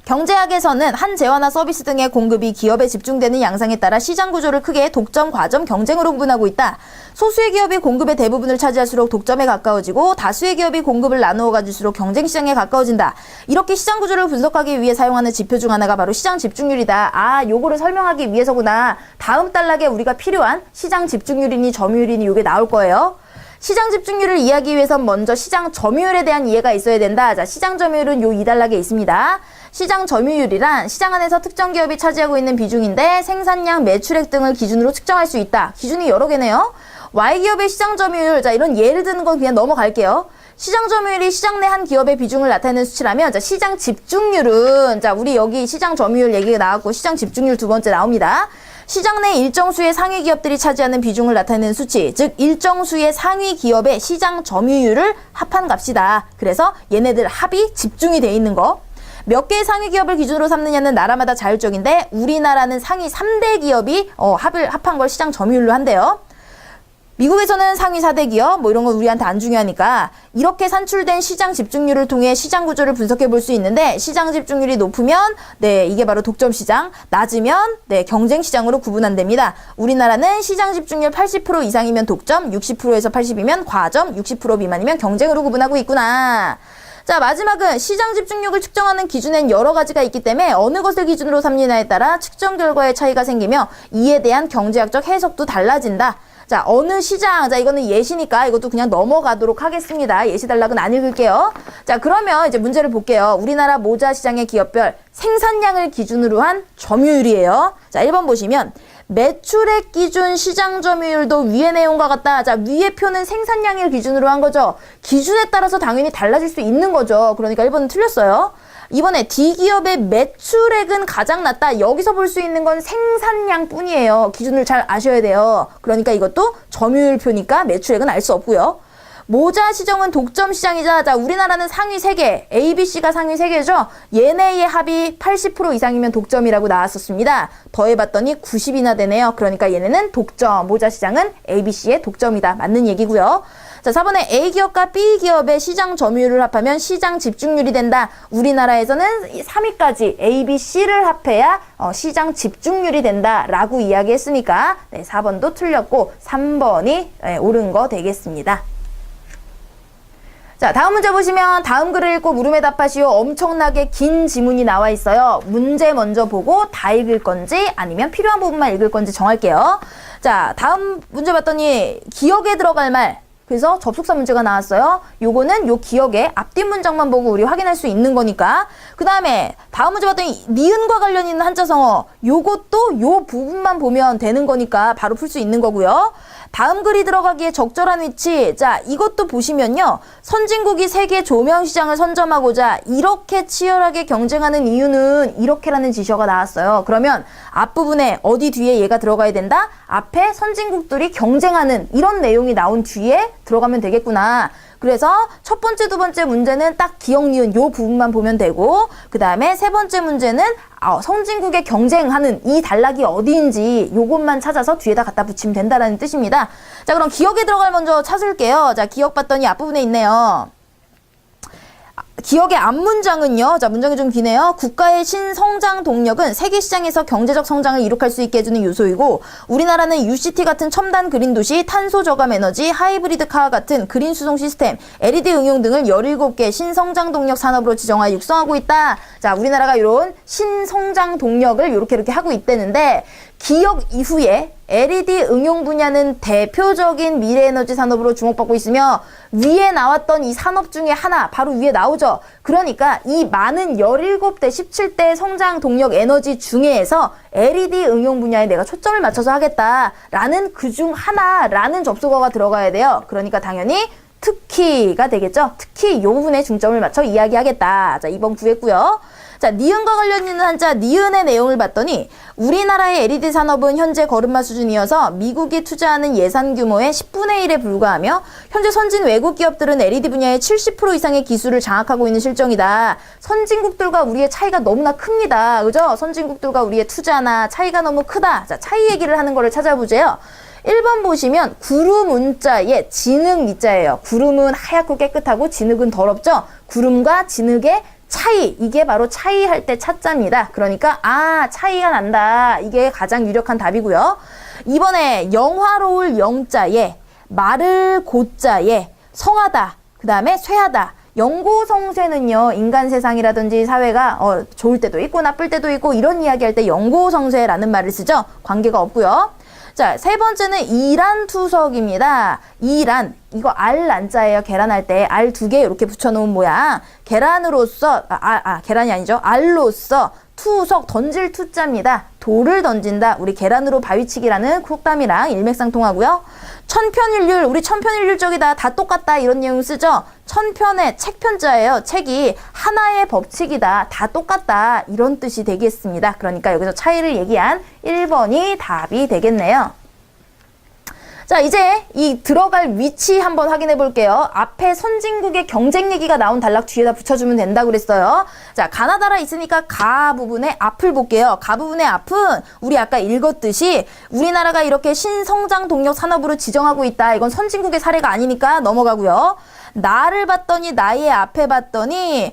경제학에서는 한 재화나 서비스 등의 공급이 기업에 집중되는 양상에 따라 시장 구조를 크게 독점, 과점, 경쟁으로 구분하고 있다. 소수의 기업이 공급의 대부분을 차지할수록 독점에 가까워지고 다수의 기업이 공급을 나누어 가질수록 경쟁 시장에 가까워진다. 이렇게 시장 구조를 분석하기 위해 사용하는 지표 중 하나가 바로 시장 집중률이다. 아, 요거를 설명하기 위해서구나. 다음 단락에 우리가 필요한 시장 집중률이니 점유율이니 요게 나올 거예요. 시장 집중률을 이해하기 위해선 먼저 시장 점유율에 대한 이해가 있어야 된다. 자, 시장 점유율은 요 2단락에 있습니다. 시장 점유율이란 시장 안에서 특정 기업이 차지하고 있는 비중인데 생산량, 매출액 등을 기준으로 측정할 수 있다. 기준이 여러 개네요. Y기업의 시장 점유율, 자, 이런 예를 드는 건 그냥 넘어갈게요. 시장 점유율이 시장 내 한 기업의 비중을 나타내는 수치라면, 자, 시장 집중률은, 자, 우리 여기 시장 점유율 얘기가 나왔고 시장 집중률 두 번째 나옵니다. 시장 내 일정 수의 상위 기업들이 차지하는 비중을 나타내는 수치, 즉 일정 수의 상위 기업의 시장 점유율을 합한 값이다. 그래서 얘네들 합이 집중이 돼 있는 거. 몇 개의 상위 기업을 기준으로 삼느냐는 나라마다 자율적인데 우리나라는 상위 3대 기업이 합한 걸 시장 점유율로 한대요. 미국에서는 상위 4대 기업, 뭐 이런 건 우리한테 안 중요하니까 이렇게 산출된 시장 집중률을 통해 시장 구조를 분석해 볼 수 있는데 시장 집중률이 높으면 네, 이게 바로 독점 시장, 낮으면 네, 경쟁 시장으로 구분한답니다. 우리나라는 시장 집중률 80% 이상이면 독점, 60%에서 80이면 과점, 60% 미만이면 경쟁으로 구분하고 있구나. 자, 마지막은 시장 집중력을 측정하는 기준엔 여러 가지가 있기 때문에 어느 것을 기준으로 삼느냐에 따라 측정 결과에 차이가 생기며 이에 대한 경제학적 해석도 달라진다. 자, 어느 시장, 자, 이거는 예시니까 이것도 그냥 넘어가도록 하겠습니다. 예시 단락은 안 읽을게요. 자, 그러면 이제 문제를 볼게요. 우리나라 모자 시장의 기업별 생산량을 기준으로 한 점유율이에요. 자, 1번 보시면 매출액 기준 시장 점유율도 위의 내용과 같다. 자, 위의 표는 생산량을 기준으로 한 거죠. 기준에 따라서 당연히 달라질 수 있는 거죠. 그러니까 1번은 틀렸어요. 이번에 D기업의 매출액은 가장 낮다. 여기서 볼 수 있는 건 생산량 뿐이에요. 기준을 잘 아셔야 돼요. 그러니까 이것도 점유율표니까 매출액은 알 수 없고요. 모자 시장은 독점 시장이자, 자, 우리나라는 상위 3개, A, B, C가 상위 3개죠. 얘네의 합이 80% 이상이면 독점이라고 나왔었습니다. 더해봤더니 90이나 되네요. 그러니까 얘네는 독점, 모자 시장은 A, B, C의 독점이다. 맞는 얘기고요. 자, 4번에 A기업과 B기업의 시장 점유율을 합하면 시장 집중률이 된다. 우리나라에서는 3위까지 A, B, C를 합해야 시장 집중률이 된다라고 이야기했으니까 네, 4번도 틀렸고 3번이 옳은 거 되겠습니다. 자, 다음 문제 보시면 다음 글을 읽고 물음에 답하시오. 엄청나게 긴 지문이 나와 있어요. 문제 먼저 보고 다 읽을 건지 아니면 필요한 부분만 읽을 건지 정할게요. 자, 다음 문제 봤더니 기억에 들어갈 말, 그래서 접속사 문제가 나왔어요. 요거는 요 기억의 앞뒷 문장만 보고 우리 확인할 수 있는 거니까. 그 다음에 다음 문제 봤더니 니은과 관련 있는 한자성어, 요것도 요 부분만 보면 되는 거니까 바로 풀 수 있는 거고요. 다음 글이 들어가기에 적절한 위치, 자, 이것도 보시면요. 선진국이 세계 조명 시장을 선점하고자 이렇게 치열하게 경쟁하는 이유는 이렇게라는 지셔가 나왔어요. 그러면 앞부분에 어디 뒤에 얘가 들어가야 된다? 앞에 선진국들이 경쟁하는 이런 내용이 나온 뒤에 들어가면 되겠구나. 그래서 첫 번째, 두 번째 문제는 딱 기억, 니은 요 부분만 보면 되고, 그 다음에 세 번째 문제는 선진국에 경쟁하는 이 단락이 어디인지 요것만 찾아서 뒤에다 갖다 붙이면 된다라는 뜻입니다. 자, 그럼 기억에 들어갈 먼저 찾을게요. 자, 기억 봤더니 앞부분에 있네요. 기억의 앞문장은요. 자, 문장이 좀 기네요. 국가의 신성장 동력은 세계 시장에서 경제적 성장을 이룩할 수 있게 해주는 요소이고 우리나라는 UCT 같은 첨단 그린 도시, 탄소 저감 에너지, 하이브리드 카 같은 그린 수송 시스템, LED 응용 등을 17개 신성장 동력 산업으로 지정하여 육성하고 있다. 자, 우리나라가 이런 신성장 동력을 이렇게 하고 있다는데 기역 이후에 LED 응용 분야는 대표적인 미래에너지 산업으로 주목받고 있으며 위에 나왔던 이 산업 중에 하나 바로 위에 나오죠. 그러니까 이 많은 17대, 17대 성장 동력 에너지 중에서 LED 응용 분야에 내가 초점을 맞춰서 하겠다라는 그중 하나라는 접속어가 들어가야 돼요. 그러니까 당연히 특히가 되겠죠. 특히 이 부분에 중점을 맞춰 이야기하겠다. 자, 2번 구했고요. 자, 니은과 관련 있는 한자 니은의 내용을 봤더니 우리나라의 LED 산업은 현재 걸음마 수준이어서 미국이 투자하는 예산 규모의 10분의 1에 불과하며 현재 선진 외국 기업들은 LED 분야의 70% 이상의 기술을 장악하고 있는 실정이다. 선진국들과 우리의 차이가 너무나 큽니다. 그죠? 선진국들과 우리의 투자나 차이가 너무 크다. 자, 차이 얘기를 하는 거를 찾아보세요. 1번 보시면 구름 운자에 진흙 니자예요. 구름은 하얗고 깨끗하고 진흙은 더럽죠? 구름과 진흙의 차이, 이게 바로 차이할 때 차자입니다. 그러니까 차이가 난다. 이게 가장 유력한 답이고요. 이번에 영화로울 영자에 마를 고자에 성하다, 그 다음에 쇠하다. 영고성쇠는요, 인간 세상이라든지 사회가 좋을 때도 있고 나쁠 때도 있고 이런 이야기할 때 영고성쇠라는 말을 쓰죠. 관계가 없고요. 자, 세 번째는 이란투석입니다. 이란, 이거 알란자예요. 계란할 때 알 2개 이렇게 붙여놓은 모양. 계란으로서, 계란이 아니죠. 알로서 투석, 던질 투자입니다. 돌을 던진다. 우리 계란으로 바위치기라는 속담이랑 일맥상통하고요. 천편일률, 우리 천편일률적이다. 다 똑같다. 이런 내용 쓰죠. 천편의 책편자예요. 책이 하나의 법칙이다. 다 똑같다. 이런 뜻이 되겠습니다. 그러니까 여기서 차이를 얘기한 1번이 답이 되겠네요. 자, 이제 이 들어갈 위치 한번 확인해 볼게요. 앞에 선진국의 경쟁 얘기가 나온 단락 뒤에다 붙여주면 된다고 그랬어요. 자, 가나다라 있으니까 가 부분의 앞을 볼게요. 가 부분의 앞은 우리 아까 읽었듯이 우리나라가 이렇게 신성장 동력 산업으로 지정하고 있다. 이건 선진국의 사례가 아니니까 넘어가고요. 나를 봤더니 나의 앞에 봤더니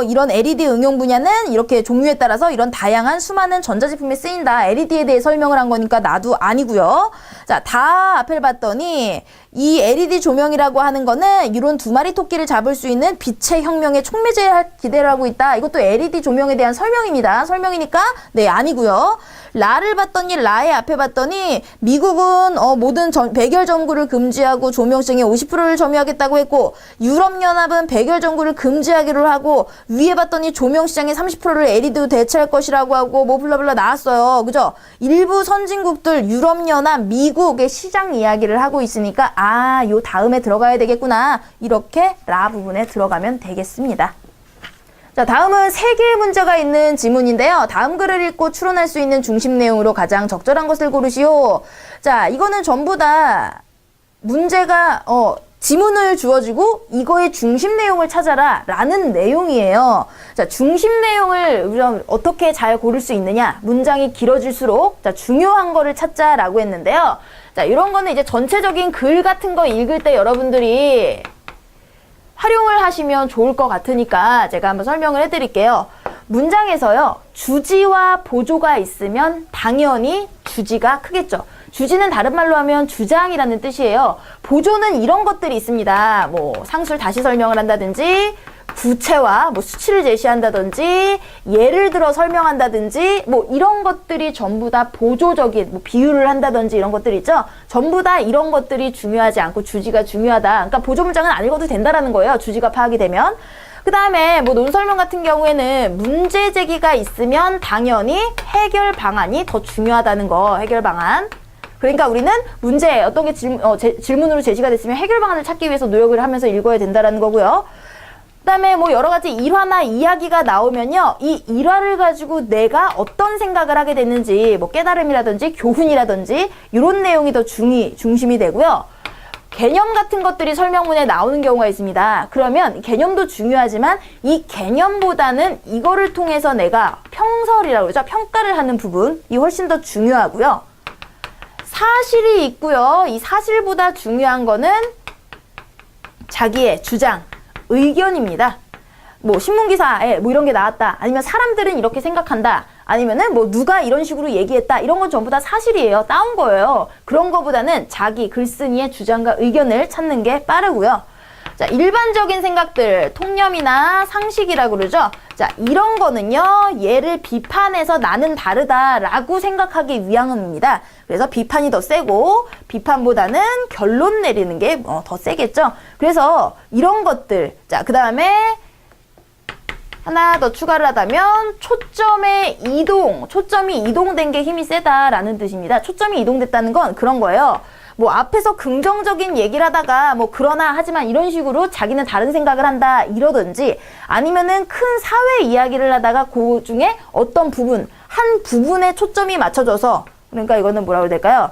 이런 LED 응용 분야는 이렇게 종류에 따라서 이런 다양한 수많은 전자제품에 쓰인다. LED에 대해 설명을 한 거니까 나도 아니고요. 자, 다 앞을 봤더니 이 LED 조명이라고 하는 거는 이런 2마리 토끼를 잡을 수 있는 빛의 혁명에 촉매제 기대를 하고 있다. 이것도 LED 조명에 대한 설명입니다. 설명이니까 네, 아니고요. 라를 봤더니 라의 앞에 봤더니 미국은 모든 백열 전구를 금지하고 조명성의 50%를 점유하겠다고 했고 유럽연합은 백열 전구를 금지하기로 하고 위에 봤더니 조명 시장의 30%를 LED로 대체할 것이라고 하고 뭐 블라블라 나왔어요. 그죠? 일부 선진국들 유럽연합, 미국의 시장 이야기를 하고 있으니까 요 다음에 들어가야 되겠구나. 이렇게 라 부분에 들어가면 되겠습니다. 자, 다음은 3개의 문제가 있는 지문인데요. 다음 글을 읽고 추론할 수 있는 중심 내용으로 가장 적절한 것을 고르시오. 자, 이거는 전부 다 문제가 지문을 주어지고 이거의 중심 내용을 찾아라 라는 내용이에요. 자, 중심 내용을 어떻게 잘 고를 수 있느냐. 문장이 길어질수록 중요한 거를 찾자라고 했는데요. 자, 이런 거는 이제 전체적인 글 같은 거 읽을 때 여러분들이 활용을 하시면 좋을 것 같으니까 제가 한번 설명을 해드릴게요. 문장에서요, 주지와 보조가 있으면 당연히 주지가 크겠죠. 주지는 다른 말로 하면 주장이라는 뜻이에요. 보조는 이런 것들이 있습니다. 뭐 상수를 다시 설명을 한다든지 구체와 뭐 수치를 제시한다든지 예를 들어 설명한다든지 뭐 이런 것들이 전부 다 보조적인 뭐 비유를 한다든지 이런 것들 있죠. 전부 다 이런 것들이 중요하지 않고 주지가 중요하다. 그러니까 보조 문장은 안 읽어도 된다라는 거예요. 주지가 파악이 되면. 그 다음에 뭐 논설명 같은 경우에는 문제 제기가 있으면 당연히 해결 방안이 더 중요하다는 거. 해결 방안. 그러니까 우리는 문제 어떤 게 질문으로 제시가 됐으면 해결 방안을 찾기 위해서 노력을 하면서 읽어야 된다라는 거고요. 그다음에 뭐 여러 가지 일화나 이야기가 나오면요, 이 일화를 가지고 내가 어떤 생각을 하게 됐는지, 뭐 깨달음이라든지 교훈이라든지 이런 내용이 더 중심이 되고요. 개념 같은 것들이 설명문에 나오는 경우가 있습니다. 그러면 개념도 중요하지만 이 개념보다는 이거를 통해서 내가 평설이라고 그러죠. 평가를 하는 부분이 훨씬 더 중요하고요. 사실이 있고요. 이 사실보다 중요한 거는 자기의 주장, 의견입니다. 뭐 신문기사에 뭐 이런 게 나왔다. 아니면 사람들은 이렇게 생각한다. 아니면은 뭐 누가 이런 식으로 얘기했다. 이런 건 전부 다 사실이에요. 따온 거예요. 그런 거보다는 자기 글쓴이의 주장과 의견을 찾는 게 빠르고요. 자, 일반적인 생각들, 통념이나 상식이라고 그러죠. 자, 이런 거는요, 얘를 비판해서 나는 다르다라고 생각하기 위함입니다. 그래서 비판이 더 세고, 비판보다는 결론 내리는 게 더 세겠죠. 그래서 이런 것들, 자, 그 다음에 하나 더 추가를 하다면 초점이 이동된 게 힘이 세다라는 뜻입니다. 초점이 이동됐다는 건 그런 거예요. 뭐 앞에서 긍정적인 얘기를 하다가 뭐 그러나 하지만 이런 식으로 자기는 다른 생각을 한다 이러든지 아니면은 큰 사회 이야기를 하다가 그 중에 어떤 부분, 한 부분에 초점이 맞춰져서 그러니까 이거는 뭐라고 해야 될까요?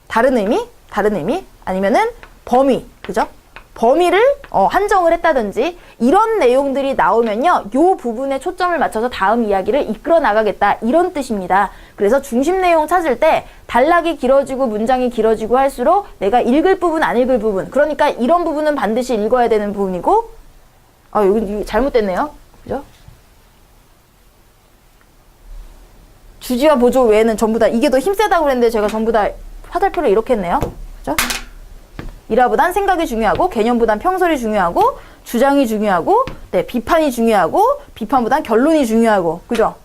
다른 의미 아니면은 범위, 그죠? 범위를 한정을 했다든지 이런 내용들이 나오면요. 요 부분에 초점을 맞춰서 다음 이야기를 이끌어 나가겠다 이런 뜻입니다. 그래서 중심 내용 찾을 때 단락이 길어지고 문장이 길어지고 할수록 내가 읽을 부분 안 읽을 부분 그러니까 이런 부분은 반드시 읽어야 되는 부분이고 여기 잘못됐네요. 그죠? 주지와 보조 외에는 전부 다 이게 더 힘세다고 그랬는데 제가 전부 다 화살표를 이렇게 했네요. 그죠? 일화보단 생각이 중요하고 개념보단 평설이 중요하고 주장이 중요하고 네, 비판이 중요하고 비판보단 결론이 중요하고 그죠?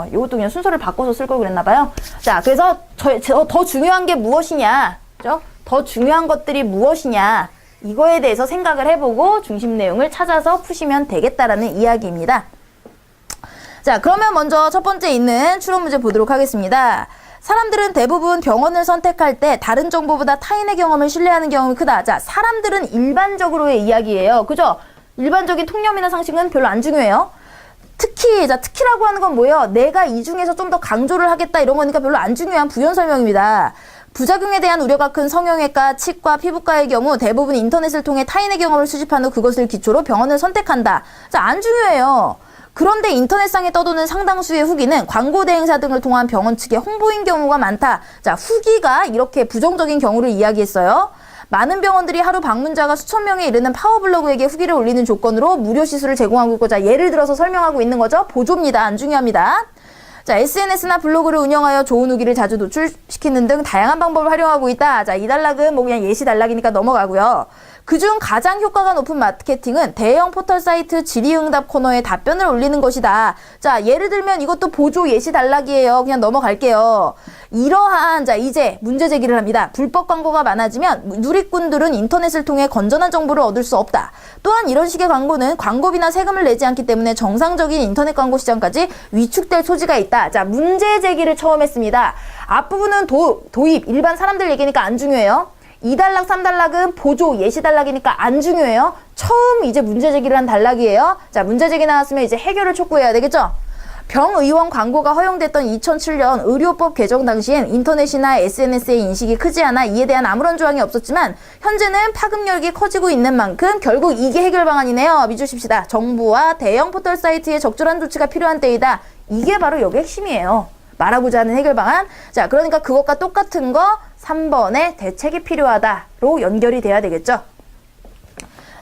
이것도 그냥 순서를 바꿔서 쓸 걸 그랬나 봐요. 자, 그래서 더 중요한 게 무엇이냐? 그죠? 더 중요한 것들이 무엇이냐? 이거에 대해서 생각을 해보고 중심 내용을 찾아서 푸시면 되겠다라는 이야기입니다. 자, 그러면 먼저 첫 번째 있는 추론 문제 보도록 하겠습니다. 사람들은 대부분 병원을 선택할 때 다른 정보보다 타인의 경험을 신뢰하는 경험이 크다. 자, 사람들은 일반적으로의 이야기예요. 그죠? 일반적인 통념이나 상식은 별로 안 중요해요. 특히라고 하는 건 뭐예요? 내가 이 중에서 좀 더 강조를 하겠다 이런 거니까 별로 안 중요한 부연 설명입니다. 부작용에 대한 우려가 큰 성형외과, 치과, 피부과의 경우 대부분 인터넷을 통해 타인의 경험을 수집한 후 그것을 기초로 병원을 선택한다. 자, 안 중요해요. 그런데 인터넷상에 떠도는 상당수의 후기는 광고 대행사 등을 통한 병원 측의 홍보인 경우가 많다. 자, 후기가 이렇게 부정적인 경우를 이야기했어요. 많은 병원들이 하루 방문자가 수천 명에 이르는 파워블로그에게 후기를 올리는 조건으로 무료 시술을 제공하고 있고, 자, 예를 들어서 설명하고 있는 거죠. 보조입니다. 안 중요합니다. 자, SNS나 블로그를 운영하여 좋은 후기를 자주 노출시키는 등 다양한 방법을 활용하고 있다. 자, 이 단락은 뭐 그냥 예시 단락이니까 넘어가고요. 그중 가장 효과가 높은 마케팅은 대형 포털 사이트 질의응답 코너에 답변을 올리는 것이다. 자, 예를 들면 이것도 보조 예시 단락이에요. 그냥 넘어갈게요. 이러한, 자, 이제 문제 제기를 합니다. 불법 광고가 많아지면 누리꾼들은 인터넷을 통해 건전한 정보를 얻을 수 없다. 또한 이런 식의 광고는 광고비나 세금을 내지 않기 때문에 정상적인 인터넷 광고 시장까지 위축될 소지가 있다. 자, 문제 제기를 처음 했습니다. 앞부분은 도입, 일반 사람들 얘기니까 안 중요해요. 2단락, 3단락은 보조, 예시 단락이니까 안 중요해요. 처음 이제 문제 제기를 한 단락이에요. 자, 문제 제기 나왔으면 이제 해결을 촉구해야 되겠죠? 병의원 광고가 허용됐던 2007년 의료법 개정 당시엔 인터넷이나 SNS의 인식이 크지 않아 이에 대한 아무런 조항이 없었지만 현재는 파급력이 커지고 있는 만큼 결국 이게 해결 방안이네요. 믿으십시다. 정부와 대형 포털 사이트에 적절한 조치가 필요한 때이다. 이게 바로 여기 핵심이에요. 말하고자 하는 해결 방안. 자, 그러니까 그것과 똑같은 거 3번에 대책이 필요하다로 연결이 돼야 되겠죠.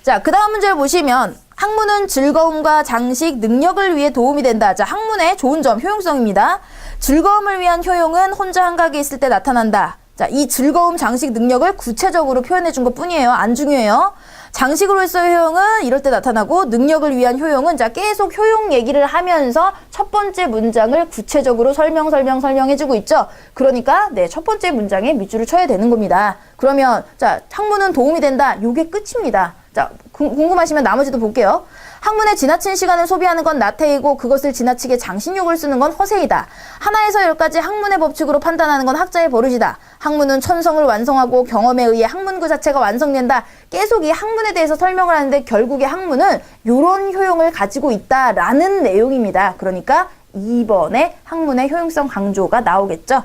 자, 그 다음 문제를 보시면 학문은 즐거움과 장식, 능력을 위해 도움이 된다. 자, 학문의 좋은 점, 효용성입니다. 즐거움을 위한 효용은 혼자 한가하게 있을 때 나타난다. 자, 이 즐거움, 장식, 능력을 구체적으로 표현해 준 것 뿐이에요. 안 중요해요. 장식으로서의 효용은 이럴 때 나타나고 능력을 위한 효용은 자 계속 효용 얘기를 하면서 첫 번째 문장을 구체적으로 설명해주고 있죠. 그러니까 네, 첫 번째 문장에 밑줄을 쳐야 되는 겁니다. 그러면 자 학문은 도움이 된다. 요게 끝입니다. 자 궁금하시면 나머지도 볼게요. 학문에 지나친 시간을 소비하는 건 나태이고 그것을 지나치게 장신욕을 쓰는 건 허세이다. 하나에서 열까지 학문의 법칙으로 판단하는 건 학자의 버릇이다. 학문은 천성을 완성하고 경험에 의해 학문 그 자체가 완성된다. 계속 이 학문에 대해서 설명을 하는데 결국에 학문은 이런 효용을 가지고 있다라는 내용입니다. 그러니까 2번에 학문의 효용성 강조가 나오겠죠.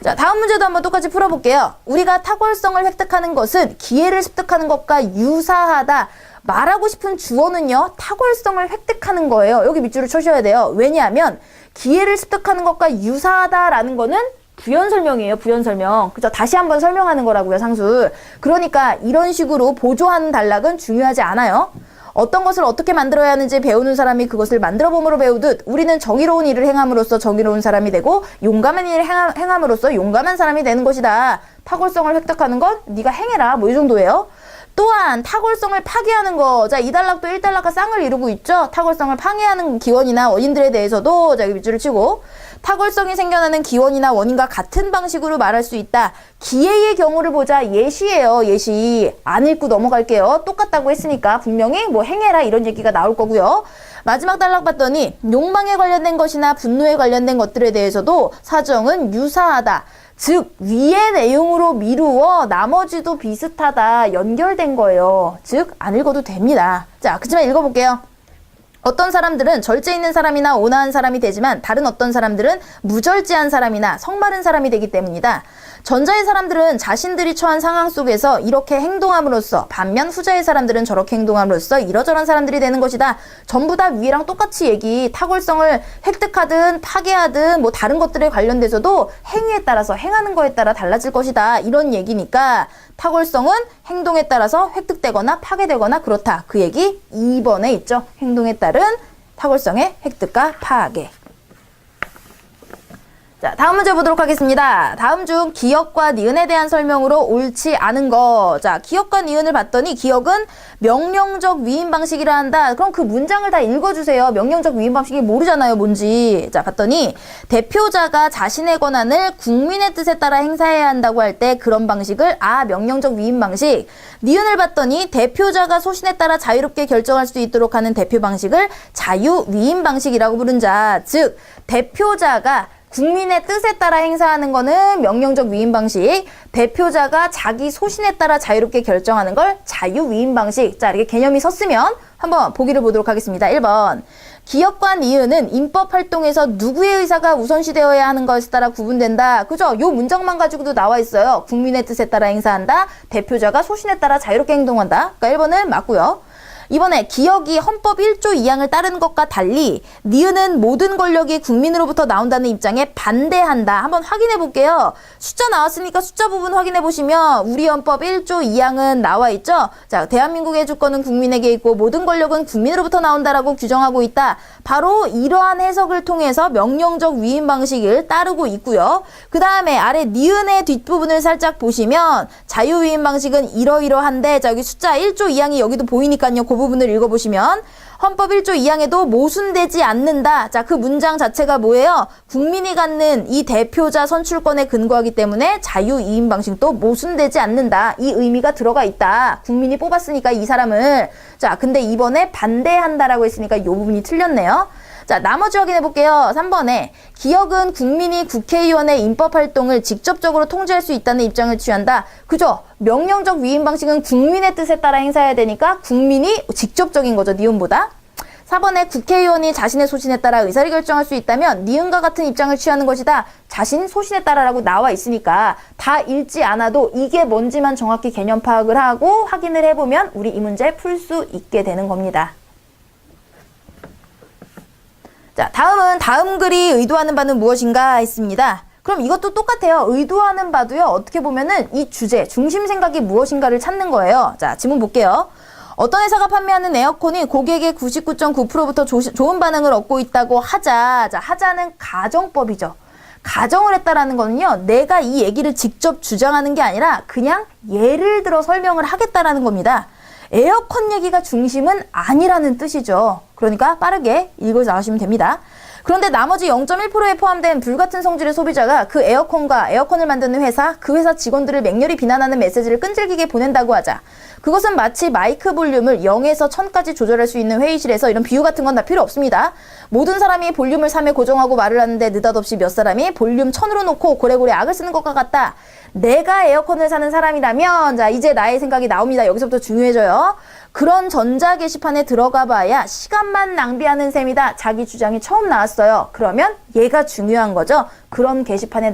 자, 다음 문제도 한번 똑같이 풀어볼게요. 우리가 탁월성을 획득하는 것은 기회를 습득하는 것과 유사하다. 말하고 싶은 주어는요, 탁월성을 획득하는 거예요. 여기 밑줄을 쳐셔야 돼요. 왜냐하면 기회를 습득하는 것과 유사하다라는 거는 부연 설명이에요. 부연 설명. 그죠? 다시 한번 설명하는 거라고요, 상술. 그러니까 이런 식으로 보조하는 단락은 중요하지 않아요. 어떤 것을 어떻게 만들어야 하는지 배우는 사람이 그것을 만들어 봄으로 배우듯 우리는 정의로운 일을 행함으로써 정의로운 사람이 되고 용감한 일을 행함으로써 용감한 사람이 되는 것이다. 탁월성을 획득하는 건 네가 행해라. 뭐 이 정도예요. 또한 탁월성을 파괴하는 거. 자, 2단락도 1단락과 쌍을 이루고 있죠. 탁월성을 파괴하는 기원이나 원인들에 대해서도 자, 밑줄을 치고 탁월성이 생겨나는 기원이나 원인과 같은 방식으로 말할 수 있다. 기회의 경우를 보자. 예시예요. 예시. 안 읽고 넘어갈게요. 똑같다고 했으니까 분명히 뭐 행해라 이런 얘기가 나올 거고요. 마지막 단락 봤더니 욕망에 관련된 것이나 분노에 관련된 것들에 대해서도 사정은 유사하다. 즉 위의 내용으로 미루어 나머지도 비슷하다. 연결된 거예요. 즉 안 읽어도 됩니다. 자, 그치만 읽어볼게요. 어떤 사람들은 절제 있는 사람이나 온화한 사람이 되지만 다른 어떤 사람들은 무절제한 사람이나 성마른 사람이 되기 때문이다. 전자의 사람들은 자신들이 처한 상황 속에서 이렇게 행동함으로써 반면 후자의 사람들은 저렇게 행동함으로써 이러저런 사람들이 되는 것이다. 전부 다 위랑 똑같이 얘기. 탁월성을 획득하든 파괴하든 뭐 다른 것들에 관련돼서도 행위에 따라서 행하는 거에 따라 달라질 것이다. 이런 얘기니까 탁월성은 행동에 따라서 획득되거나 파괴되거나 그렇다. 그 얘기 2번에 있죠. 행동에 따른 탁월성의 획득과 파괴. 자, 다음 문제 보도록 하겠습니다. 다음 중 기억과 니은에 대한 설명으로 옳지 않은 거. 자, 기억과 니은을 봤더니 기억은 명령적 위임 방식이라 한다. 그럼 그 문장을 다 읽어주세요. 명령적 위임 방식이 모르잖아요. 뭔지. 자, 봤더니 대표자가 자신의 권한을 국민의 뜻에 따라 행사해야 한다고 할 때 그런 방식을 명령적 위임 방식. 니은을 봤더니 대표자가 소신에 따라 자유롭게 결정할 수 있도록 하는 대표 방식을 자유 위임 방식이라고 부른 자. 즉, 대표자가 국민의 뜻에 따라 행사하는 거는 명령적 위임 방식, 대표자가 자기 소신에 따라 자유롭게 결정하는 걸 자유 위임 방식. 자, 이렇게 개념이 섰으면 한번 보기를 보도록 하겠습니다. 1번. 기억과 니은은 인법 활동에서 누구의 의사가 우선시되어야 하는 것에 따라 구분된다. 그죠? 요 문장만 가지고도 나와 있어요. 국민의 뜻에 따라 행사한다. 대표자가 소신에 따라 자유롭게 행동한다. 그러니까 1번은 맞고요. 이번에 기억이 헌법 1조 2항을 따르는 것과 달리 니은은 모든 권력이 국민으로부터 나온다는 입장에 반대한다. 한번 확인해 볼게요. 숫자 나왔으니까 숫자 부분 확인해 보시면 우리 헌법 1조 2항은 나와 있죠. 자, 대한민국의 주권은 국민에게 있고 모든 권력은 국민으로부터 나온다라고 규정하고 있다. 바로 이러한 해석을 통해서 명령적 위임 방식을 따르고 있고요. 그 다음에 아래 니은의 뒷부분을 살짝 보시면 자유위임 방식은 이러이러한데, 자, 여기 숫자 1조 2항이 여기도 보이니까요. 그 부분을 읽어보시면 헌법 1조 2항에도 모순되지 않는다. 자, 그 문장 자체가 뭐예요? 국민이 갖는 이 대표자 선출권에 근거하기 때문에 자유이임 방식도 모순되지 않는다. 이 의미가 들어가 있다. 국민이 뽑았으니까 이 사람을. 자, 근데 이번에 반대한다라고 했으니까 이 부분이 틀렸네요. 자, 나머지 확인해 볼게요. 3번에 기억은 국민이 국회의원의 인법활동을 직접적으로 통제할 수 있다는 입장을 취한다. 그죠? 명령적 위임 방식은 국민의 뜻에 따라 행사해야 되니까 국민이 직접적인 거죠. 니은보다. 4번에 국회의원이 자신의 소신에 따라 의사를 결정할 수 있다면 니은과 같은 입장을 취하는 것이다. 자신 소신에 따라라고 나와 있으니까 다 읽지 않아도 이게 뭔지만 정확히 개념 파악을 하고 확인을 해보면 우리 이 문제 풀 수 있게 되는 겁니다. 자, 다음은 다음 글이 의도하는 바는 무엇인가 했습니다. 그럼 이것도 똑같아요. 의도하는 바도요. 어떻게 보면은 이 주제, 중심 생각이 무엇인가를 찾는 거예요. 자, 지문 볼게요. 어떤 회사가 판매하는 에어컨이 고객의 99.9%부터 좋은 반응을 얻고 있다고 하자. 자, 하자는 가정법이죠. 가정을 했다라는 거는요. 내가 이 얘기를 직접 주장하는 게 아니라 그냥 예를 들어 설명을 하겠다라는 겁니다. 에어컨 얘기가 중심은 아니라는 뜻이죠. 그러니까 빠르게 읽어서 나가시면 됩니다. 그런데 나머지 0.1%에 포함된 불같은 성질의 소비자가 그 에어컨과 에어컨을 만드는 회사, 그 회사 직원들을 맹렬히 비난하는 메시지를 끈질기게 보낸다고 하자. 그것은 마치 마이크 볼륨을 0에서 1000까지 조절할 수 있는 회의실에서 이런 비유 같은 건 다 필요 없습니다. 모든 사람이 볼륨을 3에 고정하고 말을 하는데 느닷없이 몇 사람이 볼륨 1000으로 놓고 고래고래 악을 쓰는 것과 같다. 내가 에어컨을 사는 사람이라면, 자, 이제 나의 생각이 나옵니다. 여기서부터 중요해져요. 그런 전자 게시판에 들어가 봐야 시간만 낭비하는 셈이다. 자기 주장이 처음 나왔어요. 그러면 얘가 중요한 거죠. 그런 게시판에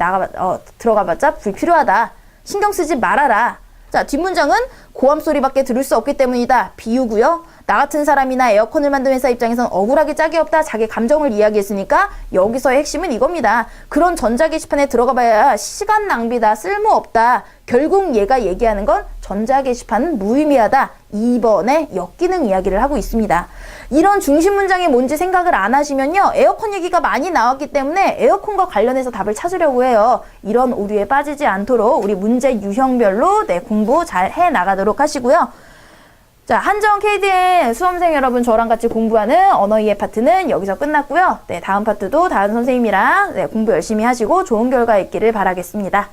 들어가 봤자 불필요하다. 신경 쓰지 말아라. 자, 뒷문장은 고함 소리밖에 들을 수 없기 때문이다. 비유고요. 나 같은 사람이나 에어컨을 만든 회사 입장에선 억울하게 짝이 없다. 자기 감정을 이야기했으니까 여기서의 핵심은 이겁니다. 그런 전자 게시판에 들어가 봐야 시간 낭비다. 쓸모없다. 결국 얘가 얘기하는 건 전자 게시판은 무의미하다. 2번의 역기능 이야기를 하고 있습니다. 이런 중심 문장이 뭔지 생각을 안 하시면요. 에어컨 얘기가 많이 나왔기 때문에 에어컨과 관련해서 답을 찾으려고 해요. 이런 오류에 빠지지 않도록 우리 문제 유형별로 공부 잘 해나가도록 하시고요. 자, 한정 KDN 수험생 여러분, 저랑 같이 공부하는 언어 이해 파트는 여기서 끝났고요. 다음 파트도 다른 선생님이랑 공부 열심히 하시고 좋은 결과 있기를 바라겠습니다.